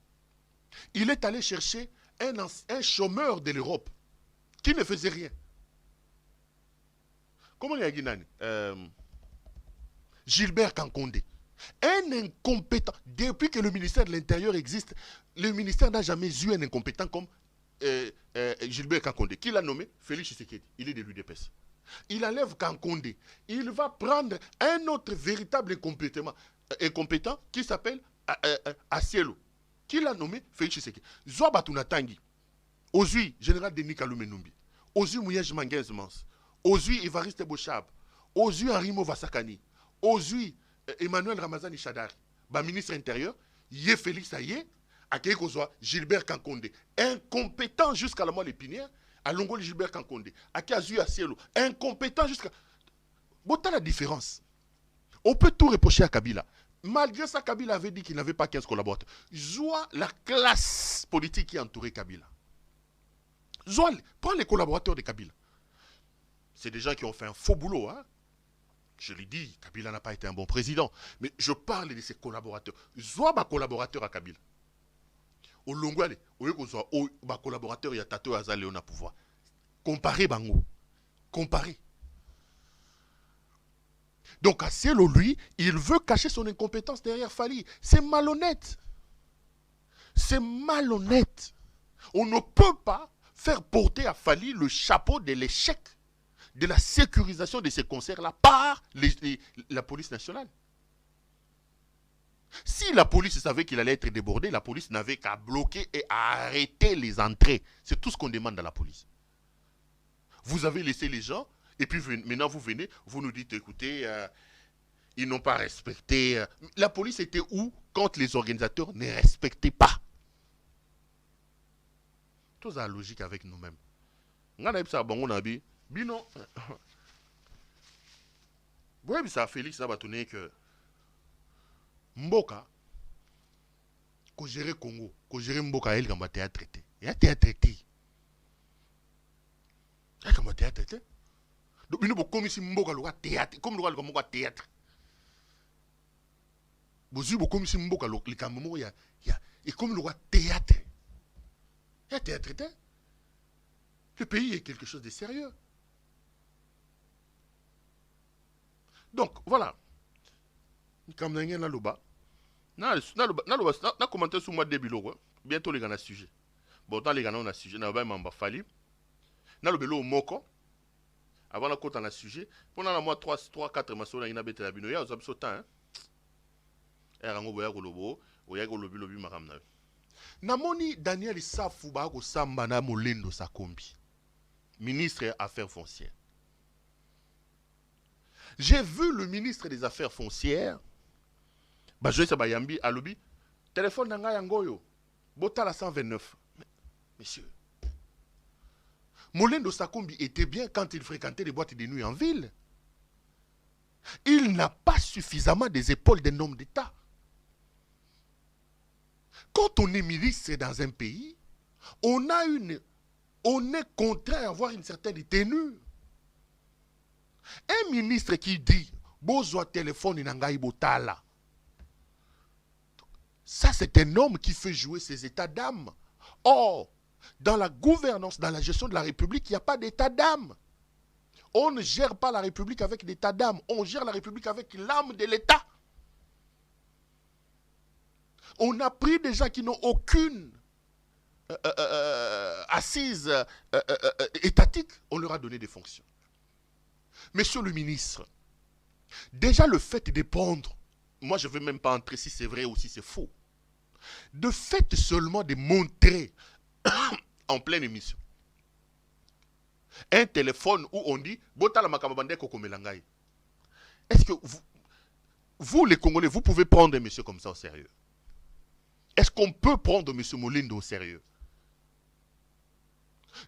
Il est allé chercher un chômeur de l'Europe qui ne faisait rien. Comment il y a dit Gilbert Kankonde. Un incompétent. Depuis que le ministère de l'Intérieur existe, le ministère n'a jamais eu un incompétent comme Gilbert Kankonde. Qui l'a nommé? Félix Tshisekedi. Il est de l'UDPS. Il enlève Kankonde. Il va prendre un autre véritable incompétent qui s'appelle Asielo. Qui l'a nommé? Félix Tshisekedi. Zwa Batunatangi. Ozui, général Denis Kaloumé Numbi. Ozui Mouyej Mangenz Mans. Ozui Évariste Bochab. Ozui Henri Movasakani. Ozui Emmanuel Ramazani Chadari. Ministre intérieur. Yé Félix Aye. Akeye Kozwa Gilbert Kankonde. Incompétent jusqu'à la moelle épinière. À Longol Gilbert Kankonde. Akazui Asielo. Incompétent jusqu'à... Bota la différence. On peut tout reprocher à Kabila. Malgré ça, Kabila avait dit qu'il n'avait pas 15 collaborateurs. Zoua la classe politique qui entourait Kabila. Zoua, prends les collaborateurs de Kabila. C'est des gens qui ont fait un faux boulot. Hein? Je l'ai dit, Kabila n'a pas été un bon président. Mais je parle de ses collaborateurs. Zoua ma collaborateur à Kabila. Au Longwale, au collaborateur, il y a Tato Azale on a pouvoir. Comparez Bango. Comparez. Donc, Asielo, lui, il veut cacher son incompétence derrière Fali. C'est malhonnête. C'est malhonnête. On ne peut pas faire porter à Fali le chapeau de l'échec de la sécurisation de ces concerts-là par la police nationale. Si la police savait qu'il allait être débordé, la police n'avait qu'à bloquer et à arrêter les entrées. C'est tout ce qu'on demande à la police. Vous avez laissé les gens... Et puis maintenant, vous venez, vous nous dites, écoutez, ils n'ont pas respecté. La police était où quand les organisateurs ne respectaient pas? Tout ça a logique avec nous-mêmes. On a dit, Bino. Oui, ça Félix, ça va tourner que Mboka, qu'on gère Congo, qu'on gère Mboka, il va être traité. Il y a été traité. Il va être traité. Donc, nous avons commis Mboka le théâtre, comme nous avons le théâtre. Vous avez commis Mboka le Cameroun, et comme le théâtre. Il y a théâtre. Le pays est quelque chose de sérieux. Donc, voilà. Comme nous avons le bas. Nous avons commenté sur le mois de début. Bientôt, les gens ont un sujet. Bon, dans les gens ont un sujet. Nous avons fallu. Nous avons moko. Avant la côte, on a un sujet. Pendant la mois 3-4 mois, on a une bête de la binoya. On a besoin de temps. Namoni Daniel Safu Bako Samba na Molendo Sakombi, ministre des Affaires foncières. J'ai vu le ministre des Affaires foncières, je sais Bayambi, à l'obi, téléphone nanga yangoyo, botala 129. Messieurs, Molendo Sakombi était bien quand il fréquentait les boîtes de nuit en ville. Il n'a pas suffisamment des épaules d'un homme d'État. Quand on est ministre dans un pays, on est contraint à avoir une certaine tenue. Un ministre qui dit Bozo téléphone nangai botala. Ça, c'est un homme qui fait jouer ses états d'âme. Or, dans la gouvernance, dans la gestion de la République, il n'y a pas d'état d'âme. On ne gère pas la République avec l'état d'âme. On gère la République avec l'âme de l'État. On a pris des gens qui n'ont aucune assise étatique. On leur a donné des fonctions. Monsieur le ministre, déjà le fait de prendre, moi je ne veux même pas entrer si c'est vrai ou si c'est faux, de fait seulement de montrer en pleine émission Un téléphone où on dit Botala makamabande kokomelangai. Est-ce que vous, les Congolais, vous pouvez prendre un monsieur comme ça au sérieux? Est-ce qu'on peut prendre monsieur Molindo au sérieux?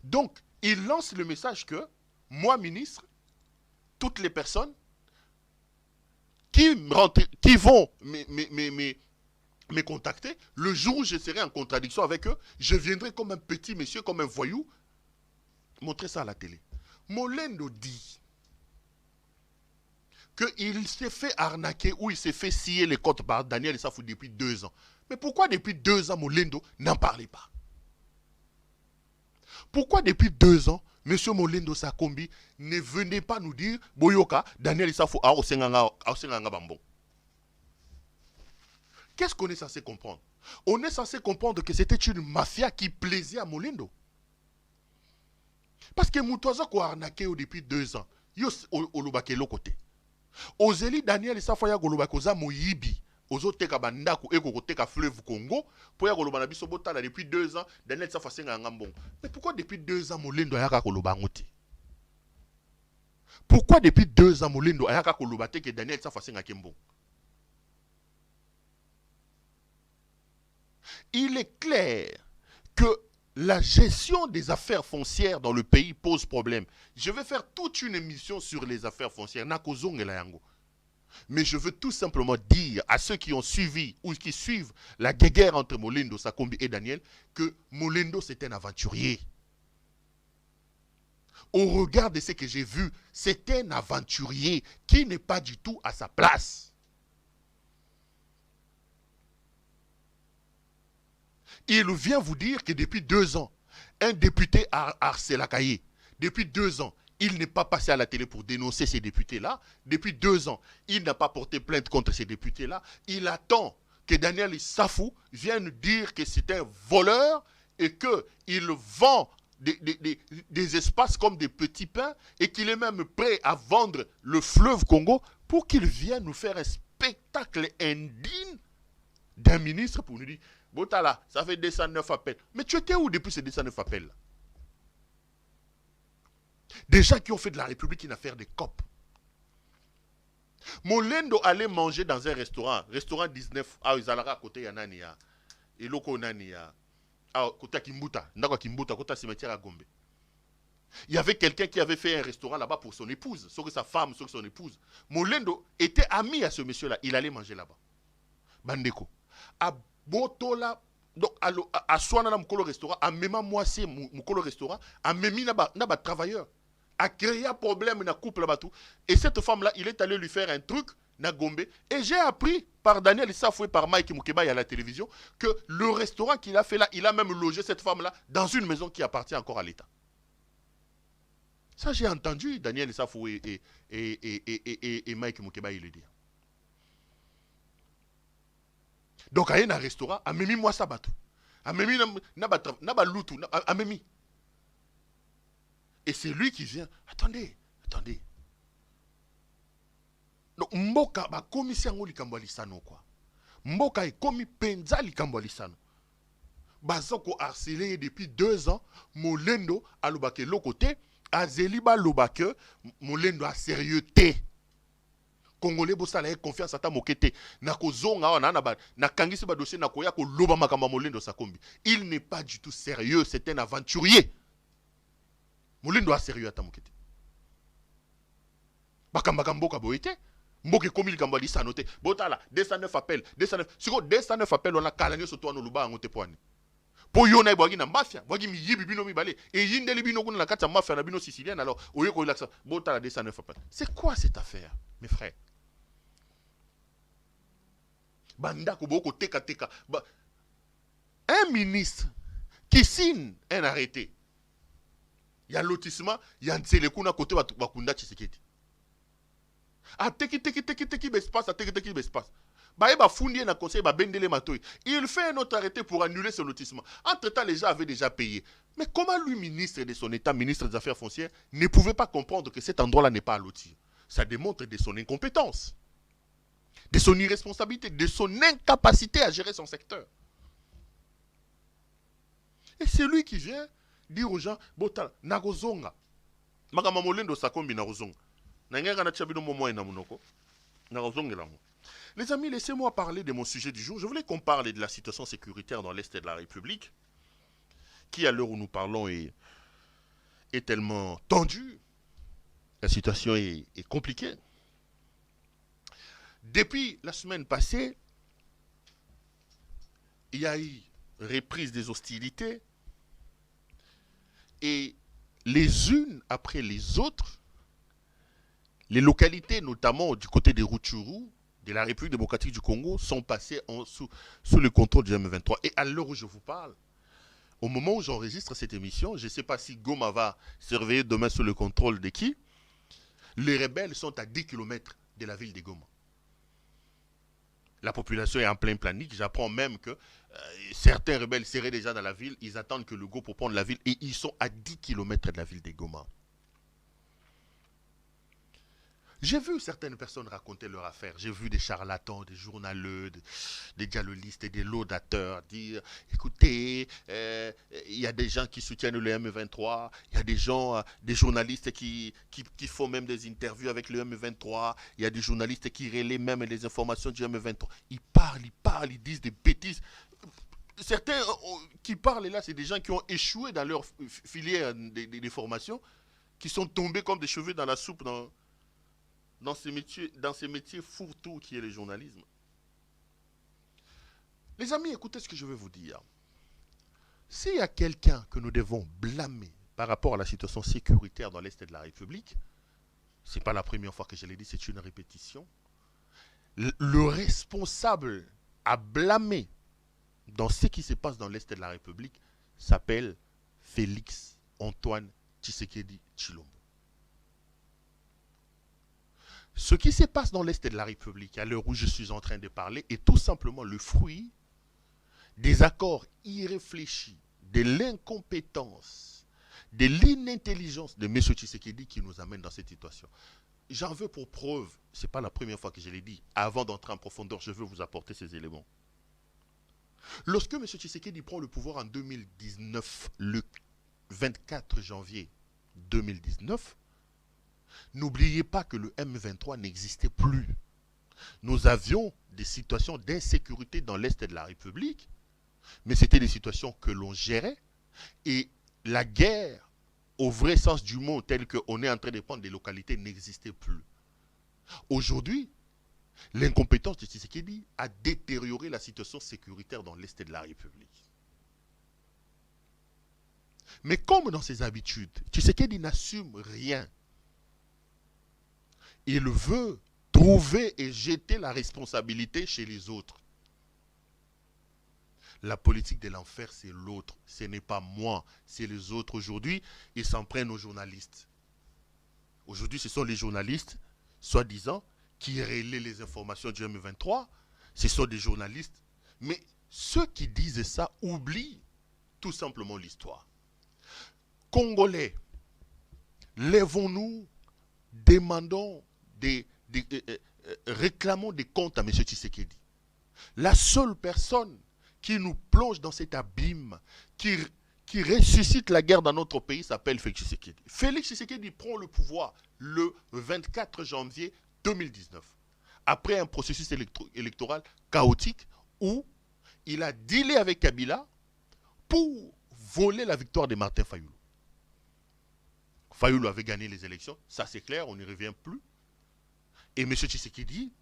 Donc, il lance le message que moi, ministre, toutes les personnes qui vont me contacter, le jour où je serai en contradiction avec eux, je viendrai comme un petit monsieur, comme un voyou, montrer ça à la télé. Molindo dit qu'il s'est fait arnaquer ou il s'est fait scier les côtes par Daniel Issafou depuis 2 ans. Mais pourquoi depuis 2 ans, Molindo n'en parlait pas? Pourquoi depuis 2 ans, M. Molindo Sakombi ne venait pas nous dire Boyoka, Daniel Issafou a Osenganga Bambon? Qu'est-ce qu'on est censé comprendre? On est censé comprendre que c'était une mafia qui plaisait à Molindo. Parce que Moutouaza ko arnaqué depuis 2 ans. Yo olobake l'autre. Ozeli Daniel Issafou ya golobake oza moyibi. Ozo teka bandako eko koteka fleuve Congo. Pour ya goloba na biso botala depuis 2 ans. Daniel Issafou asenga ngambon. Mais pourquoi depuis 2 ans Molindo ayaka koloba ngote? Pourquoi depuis 2 ans Molindo ayaka koloba te que Daniel Issafou asenga kembon? Il est clair que la gestion des affaires foncières dans le pays pose problème. Je vais faire toute une émission sur les affaires foncières. Mais je veux tout simplement dire à ceux qui ont suivi ou qui suivent la guerre entre Molindo Sakombi et Daniel que Molindo c'est un aventurier. Au regard de ce que j'ai vu, c'est un aventurier qui n'est pas du tout à sa place. Il vient vous dire que depuis 2 ans, un député a harcelé Kaye. Depuis 2 ans, il n'est pas passé à la télé pour dénoncer ces députés-là. Depuis 2 ans, il n'a pas porté plainte contre ces députés-là. Il attend que Daniel Issafou vienne dire que c'est un voleur et qu'il vend des espaces comme des petits pains et qu'il est même prêt à vendre le fleuve Congo pour qu'il vienne nous faire un spectacle indigne d'un ministre pour nous dire Botala, ça fait 209 appels. Mais tu étais où depuis ces 209 appels là? Des gens qui ont fait de la République une affaire de COP. Molindo allait manger dans un restaurant 19, Izalara, côté Yanania, et Loko Nania, côté Kimbuta, Ndakwa Kimbuta, côté cimetière à Gombe. Il y avait quelqu'un qui avait fait un restaurant là-bas pour son épouse, sauf que sa femme, sauf que son épouse. Molindo était ami à ce monsieur-là, il allait manger là-bas. Bandeko. À Botola, donc à Swana Mukolo restaurant, à Mema Moissé Mukolo restaurant, à Memi Naba travailleur, a créé un problème dans le couple là-bas tout. Et cette femme-là, il est allé lui faire un truc na Gombe. Et j'ai appris par Daniel Issafou et par Mike Mukeba à la télévision que le restaurant qu'il a fait là, il a même logé cette femme-là dans une maison qui appartient encore à l'État. Ça, j'ai entendu Daniel Issafou et Mike Mukeba il le dire. Donc, il y a un restaurant, a memi moi sabatou. A memi naba loutou, a memi. Et c'est lui qui vient. Attendez. Donc, Mboka ba komi siango likambo lisano quoi. Mboka e komi penza likambo lisano. Bazoko harcelé depuis 2 ans, Molindo a lobake l'autre Azeliba lobake Molindo a sérieux té. Congolais bossa na confiance ata mokete na kozonga na kangisi ba dossier na koya ko loba makamba Molindo Sakombi. Il n'est pas du tout sérieux, c'est un aventurier. Molindo a sérieux ata mokete. Bakamba mboka boyete, mboke komi likambo lisa noté. Botala 209 appels, 209. Siko 209 appels on a kalangé sur toi no luba ngote poani. Po yona ibwagi na mafia, bwagi mi yibi bino mibale et yindeli bino kuna na kata mafia na bino sicilienne alors oye ko relaxa. Botala 209 appels. C'est quoi cette affaire, mes frères? Banda Koboko teka. Un ministre qui signe un arrêté, il y a lotissement, il y a un télécuna côté Bakunda Tshisekedi. A teki bespace, a teki bespace. Baeba fundi na conseil ba bendele matoi. Il fait un autre arrêté pour annuler ce lotissement. Entre-temps, les gens avaient déjà payé. Mais comment lui, ministre de son État, ministre des Affaires foncières, ne pouvait pas comprendre que cet endroit-là n'est pas à lotir? Ça démontre de son incompétence, de son irresponsabilité, de son incapacité à gérer son secteur. Et c'est lui qui vient dire aux gens, Botal, Nagozonga. Makama molendo sakombi na rozong. Nangera na tchabino momo na munoko. Na rozong la mo. Les amis, laissez-moi parler de mon sujet du jour. Je voulais qu'on parle de la situation sécuritaire dans l'Est de la République, qui à l'heure où nous parlons est tellement tendue. La situation est compliquée. Depuis la semaine passée, il y a eu reprise des hostilités et les unes après les autres, les localités, notamment du côté des Rutshuru, de la République démocratique du Congo, sont passées sous le contrôle du M23. Et à l'heure où je vous parle, au moment où j'enregistre cette émission, je ne sais pas si Goma va se réveiller demain sous le contrôle de qui, les rebelles sont à 10 km de la ville de Goma. La population est en plein panique. J'apprends même que certains rebelles seraient déjà dans la ville. Ils attendent que le go pour prendre la ville. Et ils sont à 10 km de la ville de Goma. J'ai vu certaines personnes raconter leur affaire. J'ai vu des charlatans, des journaleux, des dialoguistes et des laudateurs dire écoutez, il y a des gens qui soutiennent le M23, il y a des gens, des journalistes qui font même des interviews avec le M23, il y a des journalistes qui relaient même les informations du M23. Ils parlent, ils disent des bêtises. Certains qui parlent là, c'est des gens qui ont échoué dans leur filière de formation, qui sont tombés comme des cheveux dans la soupe dans ces métiers fourre-tout qui est le journalisme. Les amis, écoutez ce que je vais vous dire. S'il y a quelqu'un que nous devons blâmer par rapport à la situation sécuritaire dans l'Est de la République, ce n'est pas la première fois que je l'ai dit, c'est une répétition. Le responsable à blâmer dans ce qui se passe dans l'Est de la République s'appelle Félix Antoine Tshisekedi Tshilombo. Ce qui se passe dans l'Est de la République, à l'heure où je suis en train de parler, est tout simplement le fruit des accords irréfléchis, de l'incompétence, de l'inintelligence de M. Tshisekedi qui nous amène dans cette situation. J'en veux pour preuve, ce n'est pas la première fois que je l'ai dit, avant d'entrer en profondeur, je veux vous apporter ces éléments. Lorsque M. Tshisekedi prend le pouvoir en 2019, le 24 janvier 2019, n'oubliez pas que le M23 n'existait plus. Nous avions des situations d'insécurité dans l'Est de la République, mais c'était des situations que l'on gérait. Et la guerre, au vrai sens du mot, tel qu'on est en train de prendre des localités, n'existait plus. Aujourd'hui, l'incompétence de Tshisekedi a détérioré la situation sécuritaire dans l'Est de la République. Mais comme dans ses habitudes, Tshisekedi n'assume rien. Il veut trouver et jeter la responsabilité chez les autres. La politique de l'enfer, c'est l'autre. Ce n'est pas moi, c'est les autres. Aujourd'hui, ils s'en prennent aux journalistes. Aujourd'hui, ce sont les journalistes, soi-disant, qui relaient les informations du M23. Ce sont des journalistes. Mais ceux qui disent ça oublient tout simplement l'histoire. Congolais, lèvons-nous, demandons réclamons des comptes à M. Tshisekedi. La seule personne qui nous plonge dans cet abîme, qui ressuscite la guerre dans notre pays s'appelle Félix Tshisekedi. Félix Tshisekedi prend le pouvoir le 24 janvier 2019, après un processus électoral chaotique où il a dealé avec Kabila pour voler la victoire de Martin Fayoulou. Fayoulou avait gagné les élections, ça c'est clair, on n'y revient plus. Et M. Tshisekedi,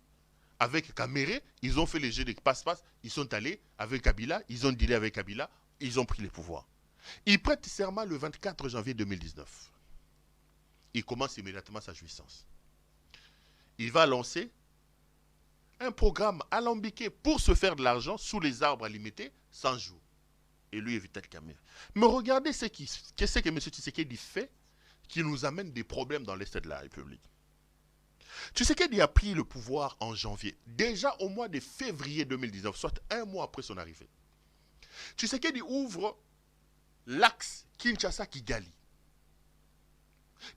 avec Kamere, ils ont fait les jeux de passe-passe, ils sont allés avec Kabila, ils ont dealé avec Kabila, ils ont pris les pouvoirs. Il prête serment le 24 janvier 2019. Il commence immédiatement sa jouissance. Il va lancer un programme alambiqué pour se faire de l'argent sous les arbres à limiter 100 jours. Et lui, Vital Kamerhe. Mais regardez ce que M. Tshisekedi fait qui nous amène des problèmes dans l'Est de la République. Tshisekedi a pris le pouvoir en janvier. Déjà au mois de février 2019, soit un mois après son arrivée, Tshisekedi ouvre l'axe Kinshasa-Kigali.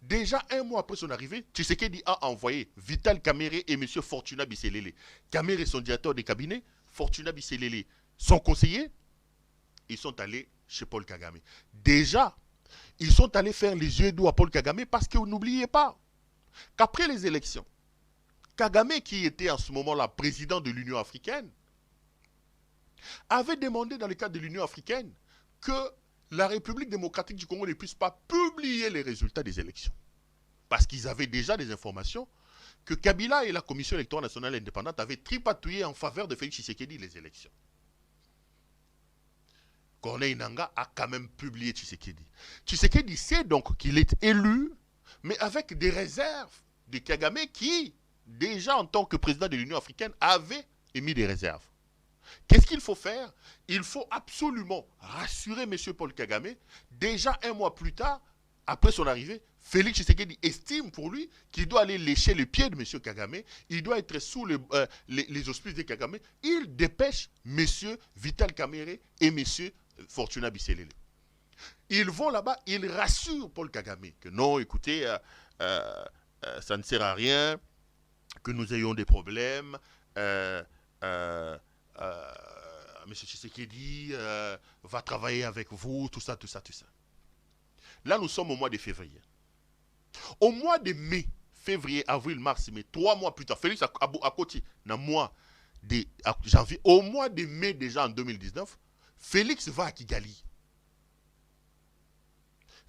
Déjà un mois après son arrivée, Tshisekedi a envoyé Vital Kamerhe et M. Fortuna Bisselele. Kamerhe, son directeur de cabinet, Fortuna Bisselele, son conseiller, ils sont allés chez Paul Kagame. Déjà, Ils sont allés faire les yeux doux à Paul Kagame parce que n'oubliez pas qu'après les élections, Kagame, qui était en ce moment-là président de l'Union africaine, avait demandé dans le cadre de l'Union africaine que la République démocratique du Congo ne puisse pas publier les résultats des élections. Parce qu'ils avaient déjà des informations que Kabila et la Commission électorale nationale indépendante avaient tripatouillé en faveur de Félix Tshisekedi les élections. Corneille Nangaa a quand même publié Tshisekedi. Tshisekedi sait donc qu'il est élu, mais avec des réserves de Kagame qui, déjà en tant que président de l'Union africaine, avait émis des réserves. Qu'est-ce qu'il faut faire? Il faut absolument rassurer M. Paul Kagame. Déjà un mois plus tard, après son arrivée, Félix Tshisekedi estime pour lui qu'il doit aller lécher les pieds de M. Kagame. Il doit être sous les auspices de Kagame. Il dépêche M. Vital Kamerhe et M. Fortuna Bisselele. Ils vont là-bas, ils rassurent Paul Kagame que non, écoutez, ça ne sert à rien, que nous ayons des problèmes. M. Tshisekedi va travailler avec vous, tout ça, tout ça, tout ça. Là, nous sommes au mois de février. Au mois de mai, février, avril, mars, mai, 3 mois plus tard, Félix à côté, dans le mois de janvier, au mois de mai déjà en 2019, Félix va à Kigali.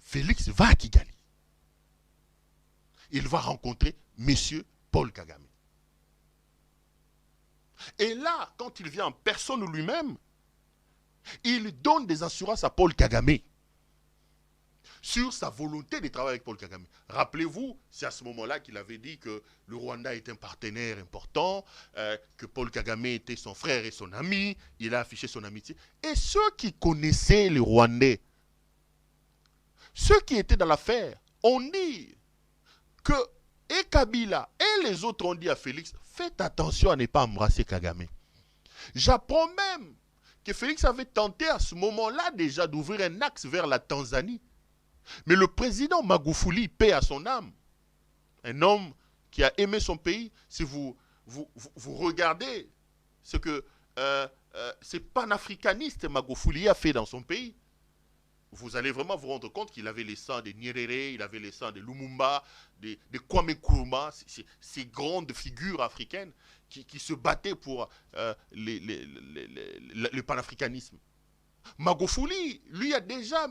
Félix va à Kigali. Il va rencontrer M. Paul Kagame. Et là, quand il vient en personne lui-même, il donne des assurances à Paul Kagame sur sa volonté de travailler avec Paul Kagame. Rappelez-vous, c'est à ce moment-là qu'il avait dit que le Rwanda est un partenaire important, que Paul Kagame était son frère et son ami, il a affiché son amitié. Et ceux qui connaissaient les Rwandais, ceux qui étaient dans l'affaire, ont dit que et Kabila et les autres ont dit à Félix, faites attention à ne pas embrasser Kagame. J'apprends même que Félix avait tenté à ce moment-là déjà d'ouvrir un axe vers la Tanzanie. Mais le président Magufuli, paix à son âme, un homme qui a aimé son pays, si vous regardez ce que ce panafricaniste Magufuli a fait dans son pays, vous allez vraiment vous rendre compte qu'il avait les sangs de Nyerere, il avait les sangs de Lumumba, de Kwame Nkrumah, ces grandes figures africaines qui se battaient pour le panafricanisme. Magufuli, lui, a déjà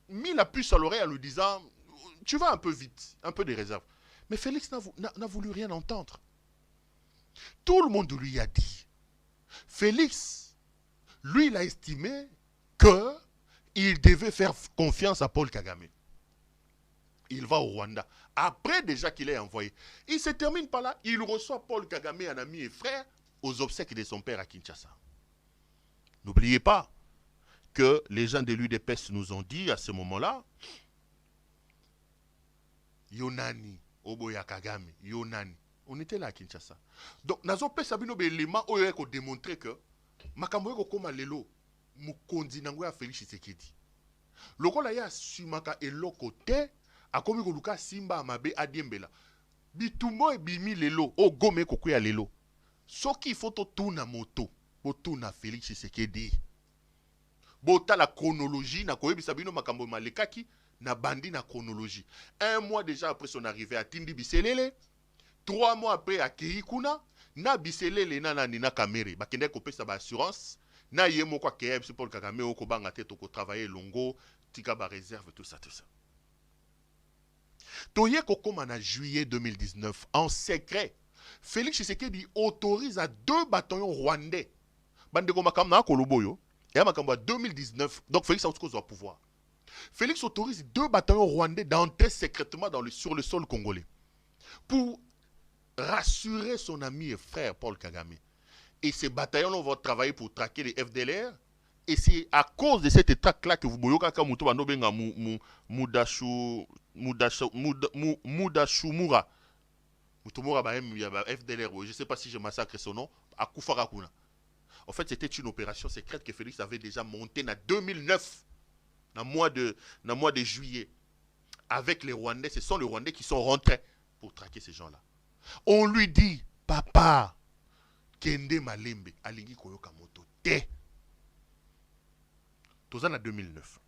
mis la puce à l'oreille en lui disant « Tu vas un peu vite, un peu de réserve ». Mais Félix n'a voulu rien entendre. Tout le monde lui a dit. Félix, lui, il a estimé qu'il devait faire confiance à Paul Kagame. Il va au Rwanda. Après déjà qu'il est envoyé. Il se termine par là. Il reçoit Paul Kagame, un ami et frère, aux obsèques de son père à Kinshasa. N'oubliez pas que les gens de l'UDPS nous ont dit à ce moment-là, Yonani, Oboya Kagame, Yonani. On était là à Kinshasa. Donc, nous avons fait l'élément où il faut démontrer que makambo eko koma lelo mukonzi nango ya Félix Tshisekedi. Lokola ya sumaka eloko te akomi koluka simba amabe adiembela. Bitumbo ebimi lelo o gome kokuya lelo. Soki il faut tuna moto, tuna Félix Tshisekedi. Bota la chronologie na koyebisa bino makambo malekaki na bandi na chronologie. Un mois déjà après son arrivée à Tindi Biselele, 3 mois après à Kirikuna, na Biselele na Nina Kamere, bakende kopesa ba assurance, na yemo kwa KM Paul Kagame oko banga te to ko travailler longo, tika ba réserve tout ça tout ça. Toye kokoma na juillet 2019 en secret, Félix Tshisekedi autorise à 2 bataillons rwandais. Bande ko makamna koloboyo. Et en 2019, donc Félix a au pouvoir. Félix autorise 2 bataillons rwandais d'entrer secrètement sur le sol congolais pour rassurer son ami et frère Paul Kagame. Et ces bataillons vont travailler pour traquer les FDLR. Et c'est à cause de cette traque-là que vous voyez que Mudashumura. Mutumura, il y a FDLR, je ne sais pas si je massacre son nom, à Koufarakuna. En fait, c'était une opération secrète que Félix avait déjà montée en 2009, dans le mois de juillet, avec les Rwandais. Ce sont les Rwandais qui sont rentrés pour traquer ces gens-là. On lui dit, papa, Kende Malembe, Alingi Koyoka Moto, te. Tout ça en 2009.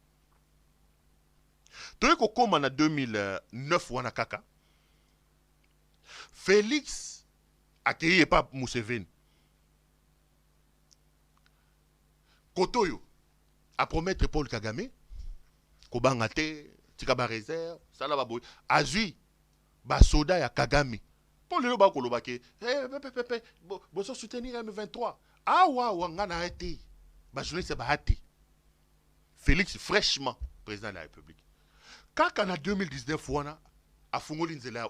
toyeko koma na 2009 wana kaka Félix akeye pa Museveni kotoyo a promettre Paul Kagame kobanga te tika ba réserve sala ba boy azui ba soda ya Kagame Paul lelo ba koloba ke bozo soutenir M23 wa ngana été ba journaliste ba hati Félix fraîchement président de la République kaka na 2019 wana afungoli nzela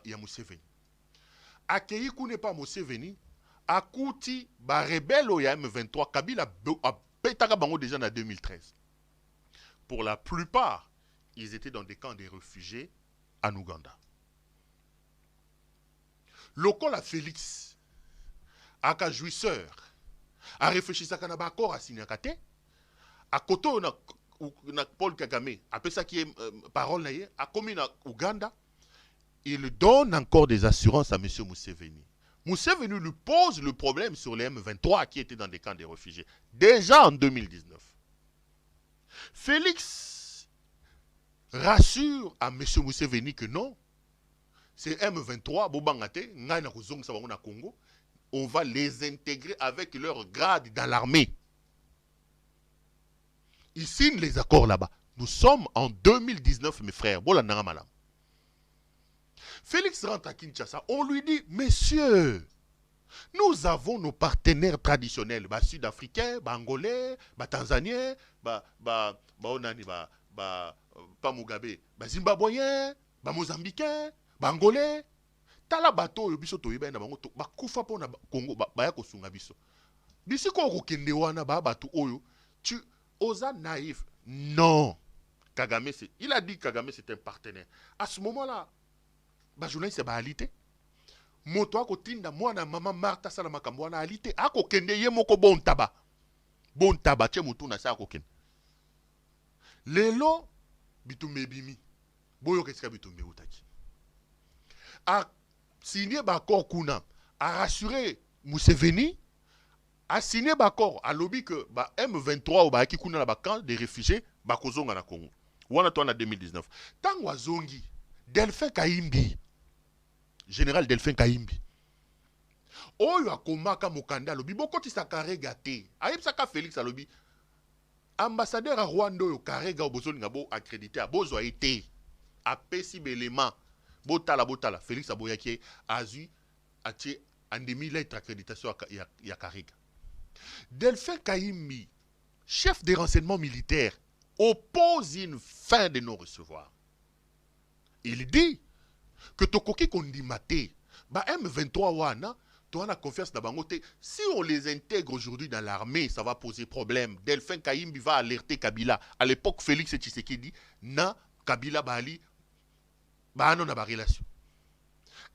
ya Museveni akei kune pa Museveni akuti ba rebelle ya M23 Kabila petaka bango déjà en 2013. Pour la plupart, ils étaient dans des camps de réfugiés en Ouganda. Lokola Félix aka jouisseur a réfléchi à kanaba accord à signer kate à koto na Paul Kagame après ça qui est parole na ye a commis na Ouganda, il donne encore des assurances à monsieur Museveni. Museveni lui pose le problème sur les M23 qui étaient dans des camps de réfugiés déjà en 2019. Félix rassure à monsieur Museveni que non, c'est M23 bobangate ngai na kozong sa bango na Congo, on va les intégrer avec leur grade dans l'armée. Ils signent les accords là-bas. Nous sommes en 2019, mes frères. Félix rentre à Kinshasa. On lui dit, messieurs, nous avons nos partenaires traditionnels, sud-africains, angolais, tanzaniens, pas Mugabe, zimbabwéens, mozambicains, angolais. Tala bato yo biso to yeba na bango to bakufa po na Congo baya kosunga biso. Bisi ko kokende wana ba bato oyo tu osa naïf. Non. Kagame c'est il a dit que Kagame c'est un partenaire. À ce moment-là, ba journaliste ba alité. Moto akotinda mwana mama Martha sala makambo wana alité akokende ye moko bon taba. Bon taba che mutu na sa akokende. Lelo bitumbe bimi. Boyo kesika bitumbe utaki. A signé l'accord Kuna, a rassuré Museveni, a signé l'accord, a lobby que M23 ou Baki Kuna na camp des réfugiés, Bakozonga na Congo. Wana to en 2019. Tant wazongi, Delphin Kaimbi, général Delphin Kaimbi. Oyo akomaka mokanda lobby, bokoti sa karega te. Aïb saka Félix a lobby. Ambassadeur à Rwanda yo karega obozolinga bo accrédité a bozo été. A pesi belema. Botala, Félix Aboyaki Azu a été en demi-lettre accréditation à Kariga. Delphin Kaimi, chef des renseignements militaires, oppose une fin de non-recevoir. Il dit que Tokoki Kondimate, M23 wana, tu as confiance dans Bangote. Si on les intègre aujourd'hui dans l'armée, ça va poser problème. Delphin Kaimi va alerter Kabila. À l'époque, Félix Tshisekedi, na Kabila Bali. Non, relation.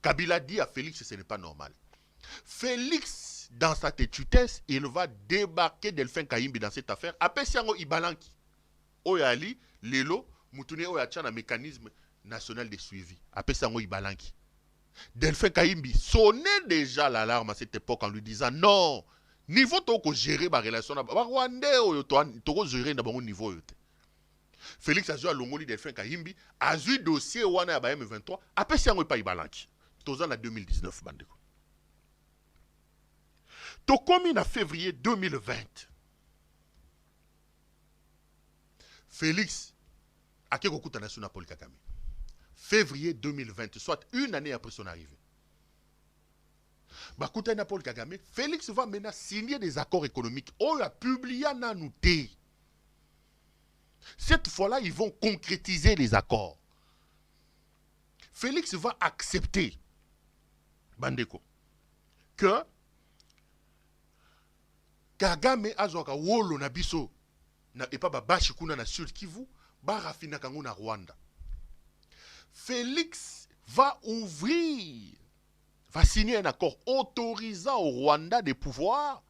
Kabila dit à Félix que ce n'est pas normal. Félix, dans sa têtutesse, il va débarquer Delphin Kaimbi dans cette affaire. Après, c'est un Ibalanki. Oyali, Lelo, Moutoune Oyachan, un mécanisme national de suivi. Après, c'est un Ibalanki. Delphin Kaimbi sonnait déjà l'alarme à cette époque en lui disant non, niveau toko gérer ma relation, Rwandais, toko gérer dans niveau. Félix a joué à Longoli Delphin Kahimbi, a joué dossier wana ya M23, après si on pas ibalanki. Tozan en 2019 bandeko. Tokomi en février 2020. Félix a kekokuta na suna Paul Kagame. Février 2020, soit une année après son arrivée. Bakuta na Paul Kagame, Félix va maintenant signer des accords économiques. Oh, il a publié na nouté. Cette fois-là, ils vont concrétiser les accords. Félix va accepter, Bandeko, que Kagame azoka wolo na biso na epa babashi kuna na Sud Kivu, ba rafina kango na Rwanda. Félix va signer un accord autorisant au Rwanda de pouvoir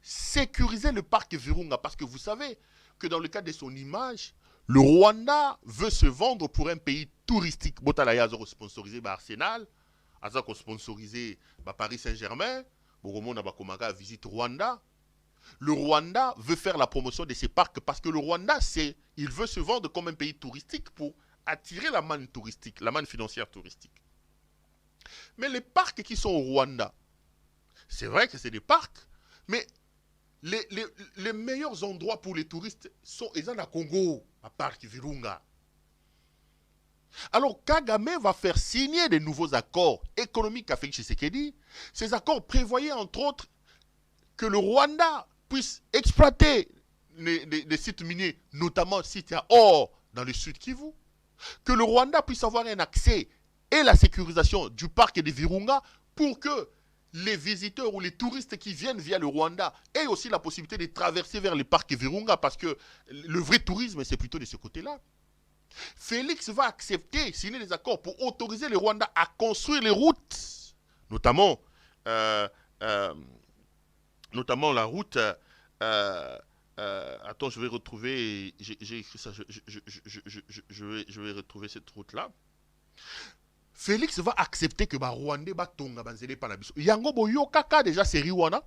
sécuriser le parc Virunga, parce que vous savez que dans le cadre de son image, le Rwanda veut se vendre pour un pays touristique. Botalaya a sponsorisé par Arsenal, a sponsorisé par Paris Saint-Germain, Boromo n'a pas visite Rwanda. Le Rwanda veut faire la promotion de ses parcs parce que le Rwanda, il veut se vendre comme un pays touristique pour attirer la manne touristique, la manne financière touristique. Mais les parcs qui sont au Rwanda, c'est vrai que c'est des parcs, mais les meilleurs endroits pour les touristes sont à Congo, à Parc Virunga. Alors Kagame va faire signer de nouveaux accords économiques à Félix Tshisekedi. Ces accords prévoyaient entre autres que le Rwanda puisse exploiter des sites miniers, notamment sites à or dans le sud Kivu, que le Rwanda puisse avoir un accès et la sécurisation du parc de Virunga pour que les visiteurs ou les touristes qui viennent via le Rwanda aient aussi la possibilité de traverser vers le parc Virunga parce que le vrai tourisme, c'est plutôt de ce côté-là. Félix va accepter, signer des accords pour autoriser le Rwanda à construire les routes, notamment la route. Attends, je vais retrouver. J'ai écrit ça. Je vais retrouver cette route-là. Félix va accepter que Rwanda va tonga banzele panabiso. Yango boyo kaka déjà série wana.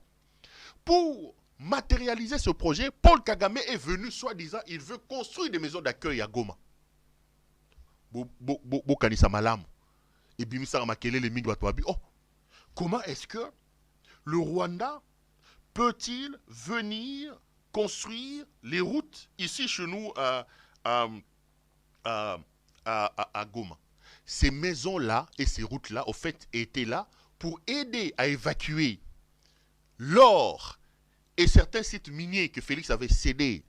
Pour matérialiser ce projet, Paul Kagame est venu soi-disant, il veut construire des maisons d'accueil à Goma. Kanisa malamu. Et bimisa makele le mingi watu wabi. Oh, comment est-ce que le Rwanda peut-il venir construire les routes ici chez nous à Goma? Ces maisons-là et ces routes-là, au fait, étaient là pour aider à évacuer l'or et certains sites miniers que Félix avait cédés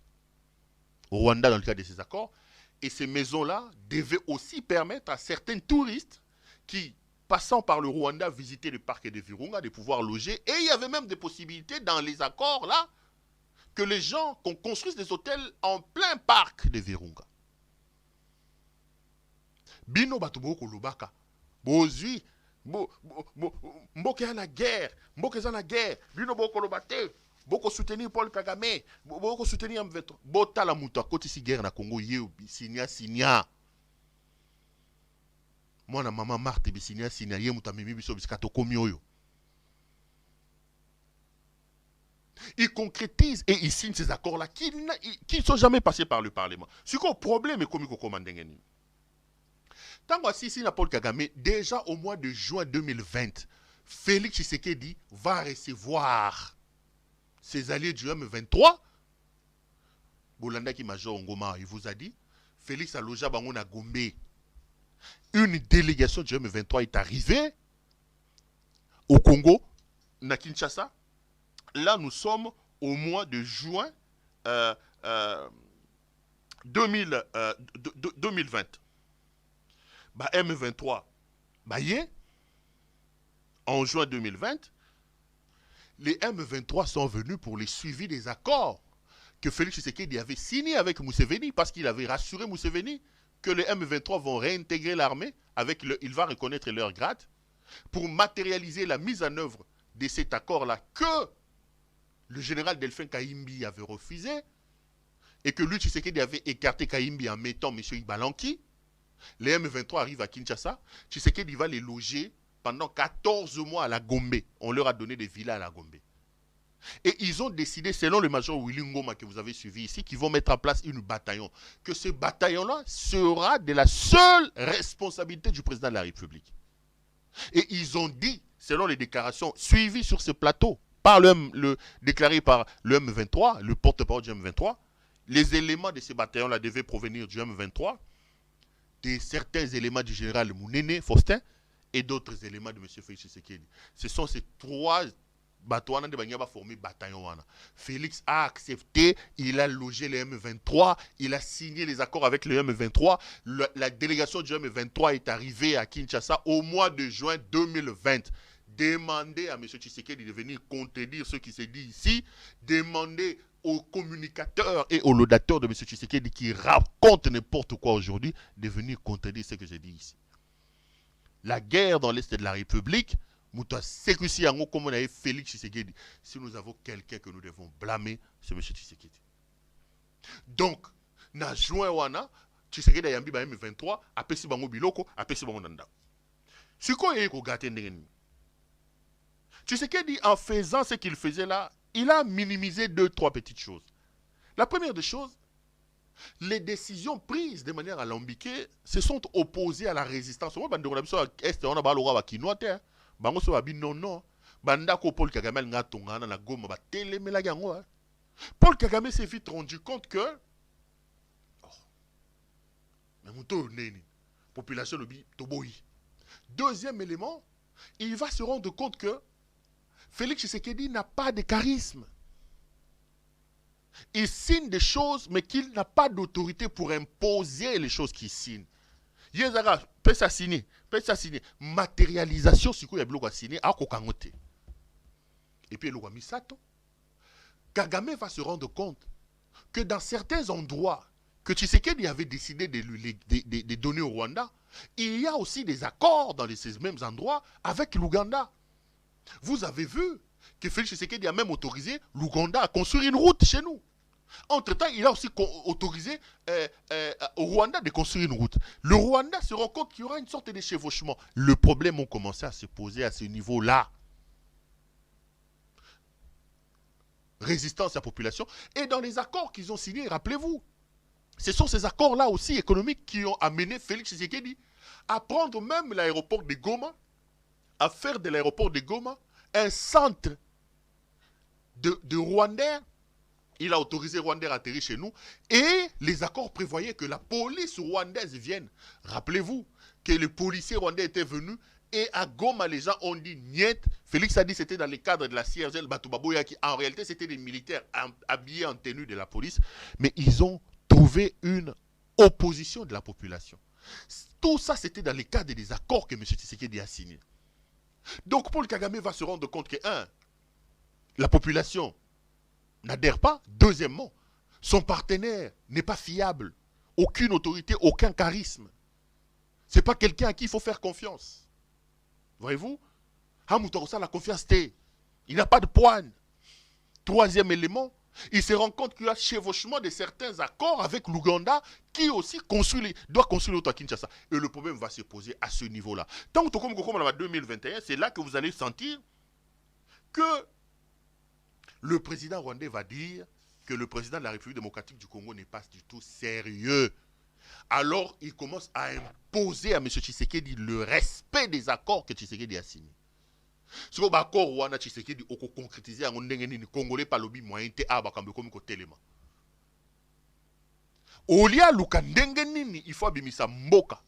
au Rwanda dans le cadre de ces accords. Et ces maisons-là devaient aussi permettre à certains touristes qui, passant par le Rwanda, visitaient le parc de Virunga, de pouvoir loger. Et il y avait même des possibilités dans les accords là que les gens qu'on construise des hôtels en plein parc de Virunga. Bino batubo kolubaka. Bozui. Mboke ya na guerre. Mboke za na guerre. Bino boko lobate. Boko soutenir Paul Kagame. Boko soutenir M23. Bota la muto akoti si guerre na Congo yeu. Sinia. Mwana mama Marthe bisinia sinia ye muta mimi biso biskato komi oyo. Il concrétise et il signe ces accords-là qui ne sont jamais passés par le Parlement. Ce qu'on problème est comme commandengeni. Tant que si Paul Kagame, déjà au mois de juin 2020, Félix Tshisekedi va recevoir ses alliés du M23. Bolanda qui major Ngoma, il vous a dit, Félix a logé à Bango na Gombe. Une délégation du M23 est arrivée au Congo, na Kinshasa. Là, nous sommes au mois de juin 2020. M23, en juin 2020, les M23 sont venus pour le suivi des accords que Félix Tshisekedi avait signés avec Museveni parce qu'il avait rassuré Museveni que les M23 vont réintégrer l'armée, il va reconnaître leur grade, pour matérialiser la mise en œuvre de cet accord-là que le général Delphin Kayimbi avait refusé et que lui, Tshisekedi, avait écarté Kayimbi en mettant M. Ibalanki. Les M23 arrivent à Kinshasa. Tshisekedi va les loger pendant 14 mois à la Gombe. On leur a donné des villas à la Gombe. Et ils ont décidé, selon le major Willy Ngoma que vous avez suivi ici, qu'ils vont mettre en place une bataillon. Que ce bataillon-là sera de la seule responsabilité du président de la République. Et ils ont dit, selon les déclarations suivies sur ce plateau, déclaré par le M23, le porte-parole du M23, les éléments de ce bataillon-là devaient provenir du M23, de certains éléments du général Mounene, Faustin, et d'autres éléments de M. Félix Tshisekedi. Ce sont ces trois bateaux qui ont formé le bataillon. Félix a accepté, il a logé les M23, il a signé les accords avec le M23. La délégation du M23 est arrivée à Kinshasa au mois de juin 2020. Demandez à M. Tshisekedi de venir contredire ce qui s'est dit ici. Demandez aux communicateurs et aux laudateurs de M. Tshisekedi qui racontent n'importe quoi aujourd'hui de venir contredire ce que j'ai dit ici. La guerre dans l'Est de la République, comme on a Félix Tshisekedi. Si nous avons quelqu'un que nous devons blâmer, c'est M. Tshisekedi. Donc, na juin wana, Tshisekedi a yambi ba M23, apesi bango biloko, apesi bango nanda. Siko yeko gate ndengeni. Tshisekedi, en faisant ce qu'il faisait là, il a minimisé deux, trois petites choses. La première des choses, les décisions prises de manière alambiquée se sont opposées à la résistance. Moi, bande biso est on a ba lora ba kinoate, bango so ba non non. Banda ko Paul Kagame nga tongana na goma ba telemela yango. Paul Kagame s'est vite rendu compte que mais muto neni population lobi toboyi. Deuxième élément, il va se rendre compte que Félix Tshisekedi n'a pas de charisme. Il signe des choses, mais qu'il n'a pas d'autorité pour imposer les choses qu'il signe. Yezara, peut ça signer. Matérialisation, si il y a bloc à signer, à kokangote. Et puis, le Misato, Kagame va se rendre compte que dans certains endroits que Tshisekedi avait décidé de donner au Rwanda, il y a aussi des accords dans ces mêmes endroits avec l'Ouganda. Vous avez vu que Félix Tshisekedi a même autorisé l'Ouganda à construire une route chez nous. Entre-temps, il a aussi autorisé au Rwanda de construire une route. Le Rwanda se rend compte qu'il y aura une sorte de chevauchement. Le problème a commencé à se poser à ce niveau-là. Résistance à la population. Et dans les accords qu'ils ont signés, rappelez-vous, ce sont ces accords-là aussi économiques qui ont amené Félix Tshisekedi à prendre même l'aéroport de Goma, à faire de l'aéroport de Goma un centre de Rwandais. Il a autorisé Rwandais à atterrir chez nous. Et les accords prévoyaient que la police rwandaise vienne. Rappelez-vous que les policiers rwandais étaient venus. Et à Goma, les gens ont dit niet. Félix a dit que c'était dans le cadre de la CRGL Batubaboya, qui en réalité c'était des militaires habillés en tenue de la police. Mais ils ont trouvé une opposition de la population. Tout ça, c'était dans le cadre des accords que M. Tshisekedi a signés. Donc Paul Kagame va se rendre compte que, un, la population n'adhère pas. Deuxièmement, son partenaire n'est pas fiable. Aucune autorité, aucun charisme. Ce n'est pas quelqu'un à qui il faut faire confiance. Voyez-vous? La confiance, il n'a pas de poigne. Troisième élément, il se rend compte qu'il y a chevauchement de certains accords avec l'Ouganda qui aussi doit construire l'autre à Kinshasa. Et le problème va se poser à ce niveau-là. Tant que comme en 2021, c'est là que vous allez sentir que le président rwandais va dire que le président de la République démocratique du Congo n'est pas du tout sérieux. Alors, il commence à imposer à M. Tshisekedi le respect des accords que Tshisekedi a signés. Si vous avez accord Rwanda Tshisekedi oko concrétiser en ndengeni ni congolais par lobby moyen te abakambe comme ko telema. Olia luka ndengeni il faut abimisa mboka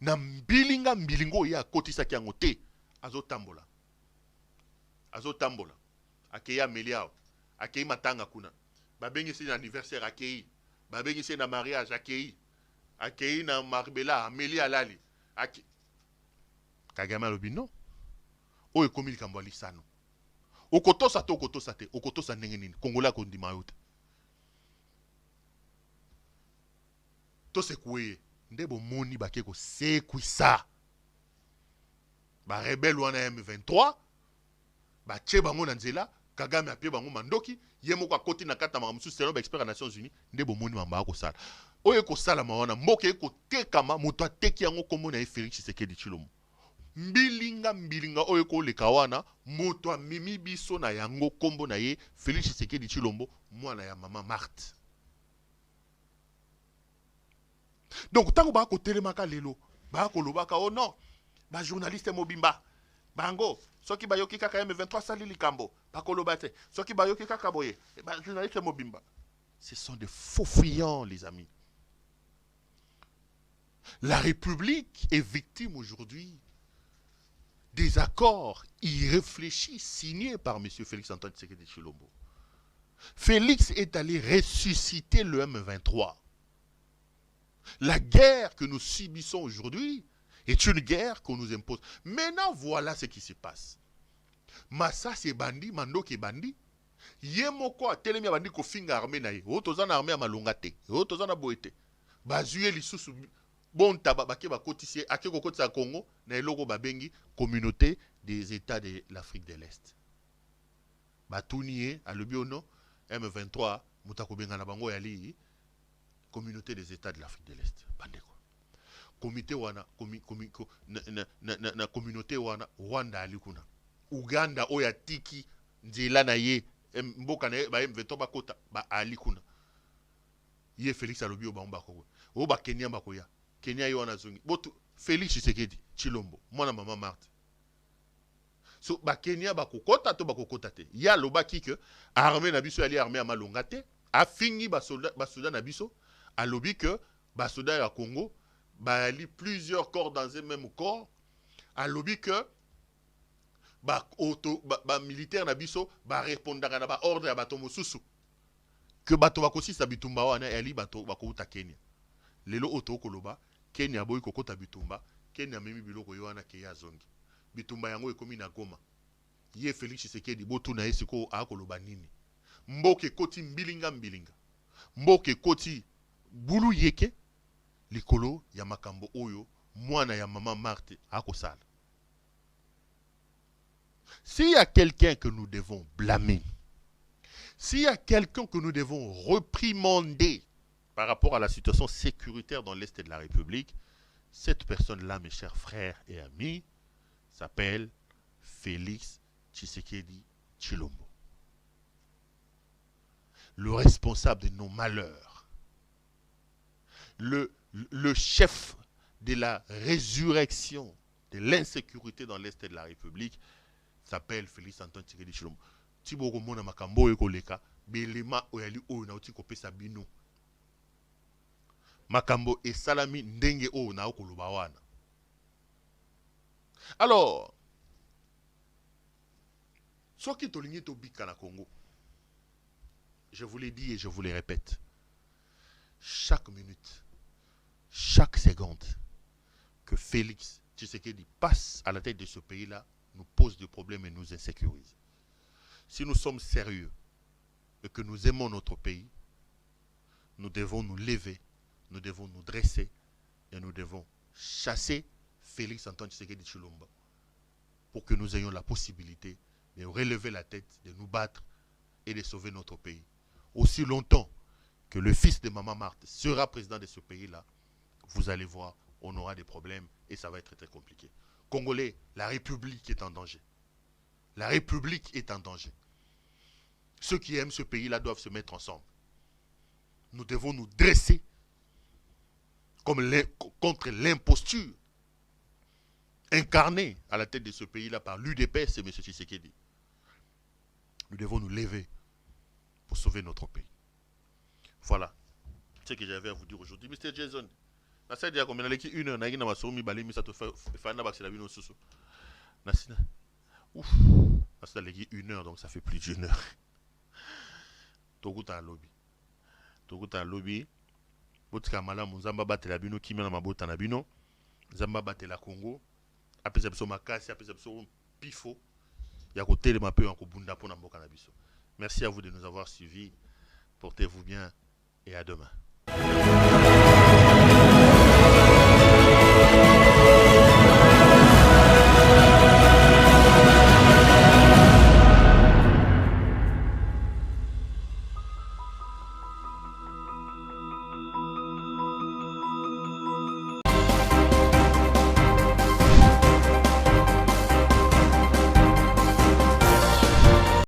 na mbilingo ya kotisa kiango te azotambola. Akeya meliao, akei matanga kuna. Babengi si na anniversaire akei, babengi si na mariage akei na marbela ameli alali. Kagame alobi non. Oyo komi likambo alisano. Okotosa te, okotosa ndenge nini. Kongola kondima yote. To sekuye, ndebo moni bakeko sekuisa. Ba rebelle wana M23, ba tche bango na nzela, Kagame apie bango mandoki, yemo kwa koti na kata mamusu selo ba expert Nations Unies, ndebo moni mamba ko sala. Oyo ko sala mawana mboke ko tekama moto ateki yango kombo na Félix Tshisekedi Tshilombo. Mbilinga oyo ko leka wana moto amemi biso na yango kombo na ye Félix Tshisekedi Tshilombo mwana ya mama Marthe. Donc tango ba ko telemaka lelo ba ko lobaka oh non ba journaliste mobimba bango soki ba yoki kaka M23 sali likambo ba ko lobate soki ba yoki kaka boye ba journaliste mobimba. Ce sont des faux fuyants les amis. La République est victime aujourd'hui des accords irréfléchis signés par M. Félix Antoine Tshisekedi Tshilombo. Félix est allé ressusciter le M23. La guerre que nous subissons aujourd'hui est une guerre qu'on nous impose. Maintenant, voilà ce qui se passe. Massa c'est bandi, Mandoki est bandi. Yemoko a telemi bandi ko finga armée na ye. Otozana armée à malongate. Otozana boete. Bazuye lisusu bon tababake bakotisi ake kokotisa Congo na eloko babengi communauté des États de l'Afrique de l'Est. Batuniye alobi ono M23 mutako benga na bango yali communauté des États de l'Afrique de l'Est. Bandeko. Comité wana na communauté wana Rwanda alikuna. Uganda oya tiki nzela na ye mboka na ba M23 ba kota ba ali kuna ye Félix alobi o ba mbako o ba Kenya mbako ya Kenya yo na zungi botu Félix Tshisekedi Tshilombo mwana mama Marthe so ba Kenya ba kokota to ba kokota te ya lobaki que armée na biso ali armée amalonga te afingi ba soldat na biso alobi que ba soldat ya Congo ba ali plusieurs corps dans un même corps alobi que ba militaire na biso ba répondaka na ba ordre ya bato mosusu que bato bakosisa bitumba wana ali bato bakouta Kenya lelo oto koloba Kenya boyi kokota bitumba Kenya memi biloko yo wana ke ya zongi bitumba yango ekomi na Goma ye Félix Tshisekedi botu na esiko akoloba nini mboke koti mbilinga mboke koti bulu yeke likolo ya makambo oyo mwana ya mama Marthe akosala. S'il y a quelqu'un que nous devons blâmer, s'il y a quelqu'un que nous devons réprimander par rapport à la situation sécuritaire dans l'Est de la République, cette personne-là, mes chers frères et amis, s'appelle Félix Tshisekedi Tshilombo. Le responsable de nos malheurs, le chef de la résurrection de l'insécurité dans l'Est de la République, s'appelle Félix Antoine Tshisekedi Tshilombo. Tiboko mona makambo ekoleka belema oyali oyo na uti kopesa bino. Makambo esalami ndenge oyo na okoloba wana. Alors, soki tolingi tobika na Congo, je vous l'ai dit et je vous le répète, chaque minute, chaque seconde que Félix Tshisekedi passe à la tête de ce pays-là nous pose des problèmes et nous insécurise. Si nous sommes sérieux et que nous aimons notre pays, nous devons nous lever, nous devons nous dresser et nous devons chasser Félix Antoine Tshisekedi Tshilombo pour que nous ayons la possibilité de relever la tête, de nous battre et de sauver notre pays. Aussi longtemps que le fils de Maman Marthe sera président de ce pays-là, vous allez voir, on aura des problèmes et ça va être très compliqué. Congolais, la République est en danger. La République est en danger. Ceux qui aiment ce pays-là doivent se mettre ensemble. Nous devons nous dresser contre l'imposture incarnée à la tête de ce pays-là par l'UDPS et M. Tshisekedi. Nous devons nous lever pour sauver notre pays. Voilà ce que j'avais à vous dire aujourd'hui. Mr. Jason, na ça dit combien l'équipe une heure na ngina masomi bali mi ça te fait fana ba la bino susu. Na sina. Ouf. Na ça l'équipe une heure donc ça fait plus d'une heure. Tokuta lobby. Tokuta lobby. Botika malamu nzamba batela bino kimia na mabota na bino. Nzamba batela Congo. Apesa biso makasi, apesa biso pifo. Ya kotelema mape ya kobunda pona mboka na biso. Merci à vous de nous avoir suivis. Portez-vous bien et à demain.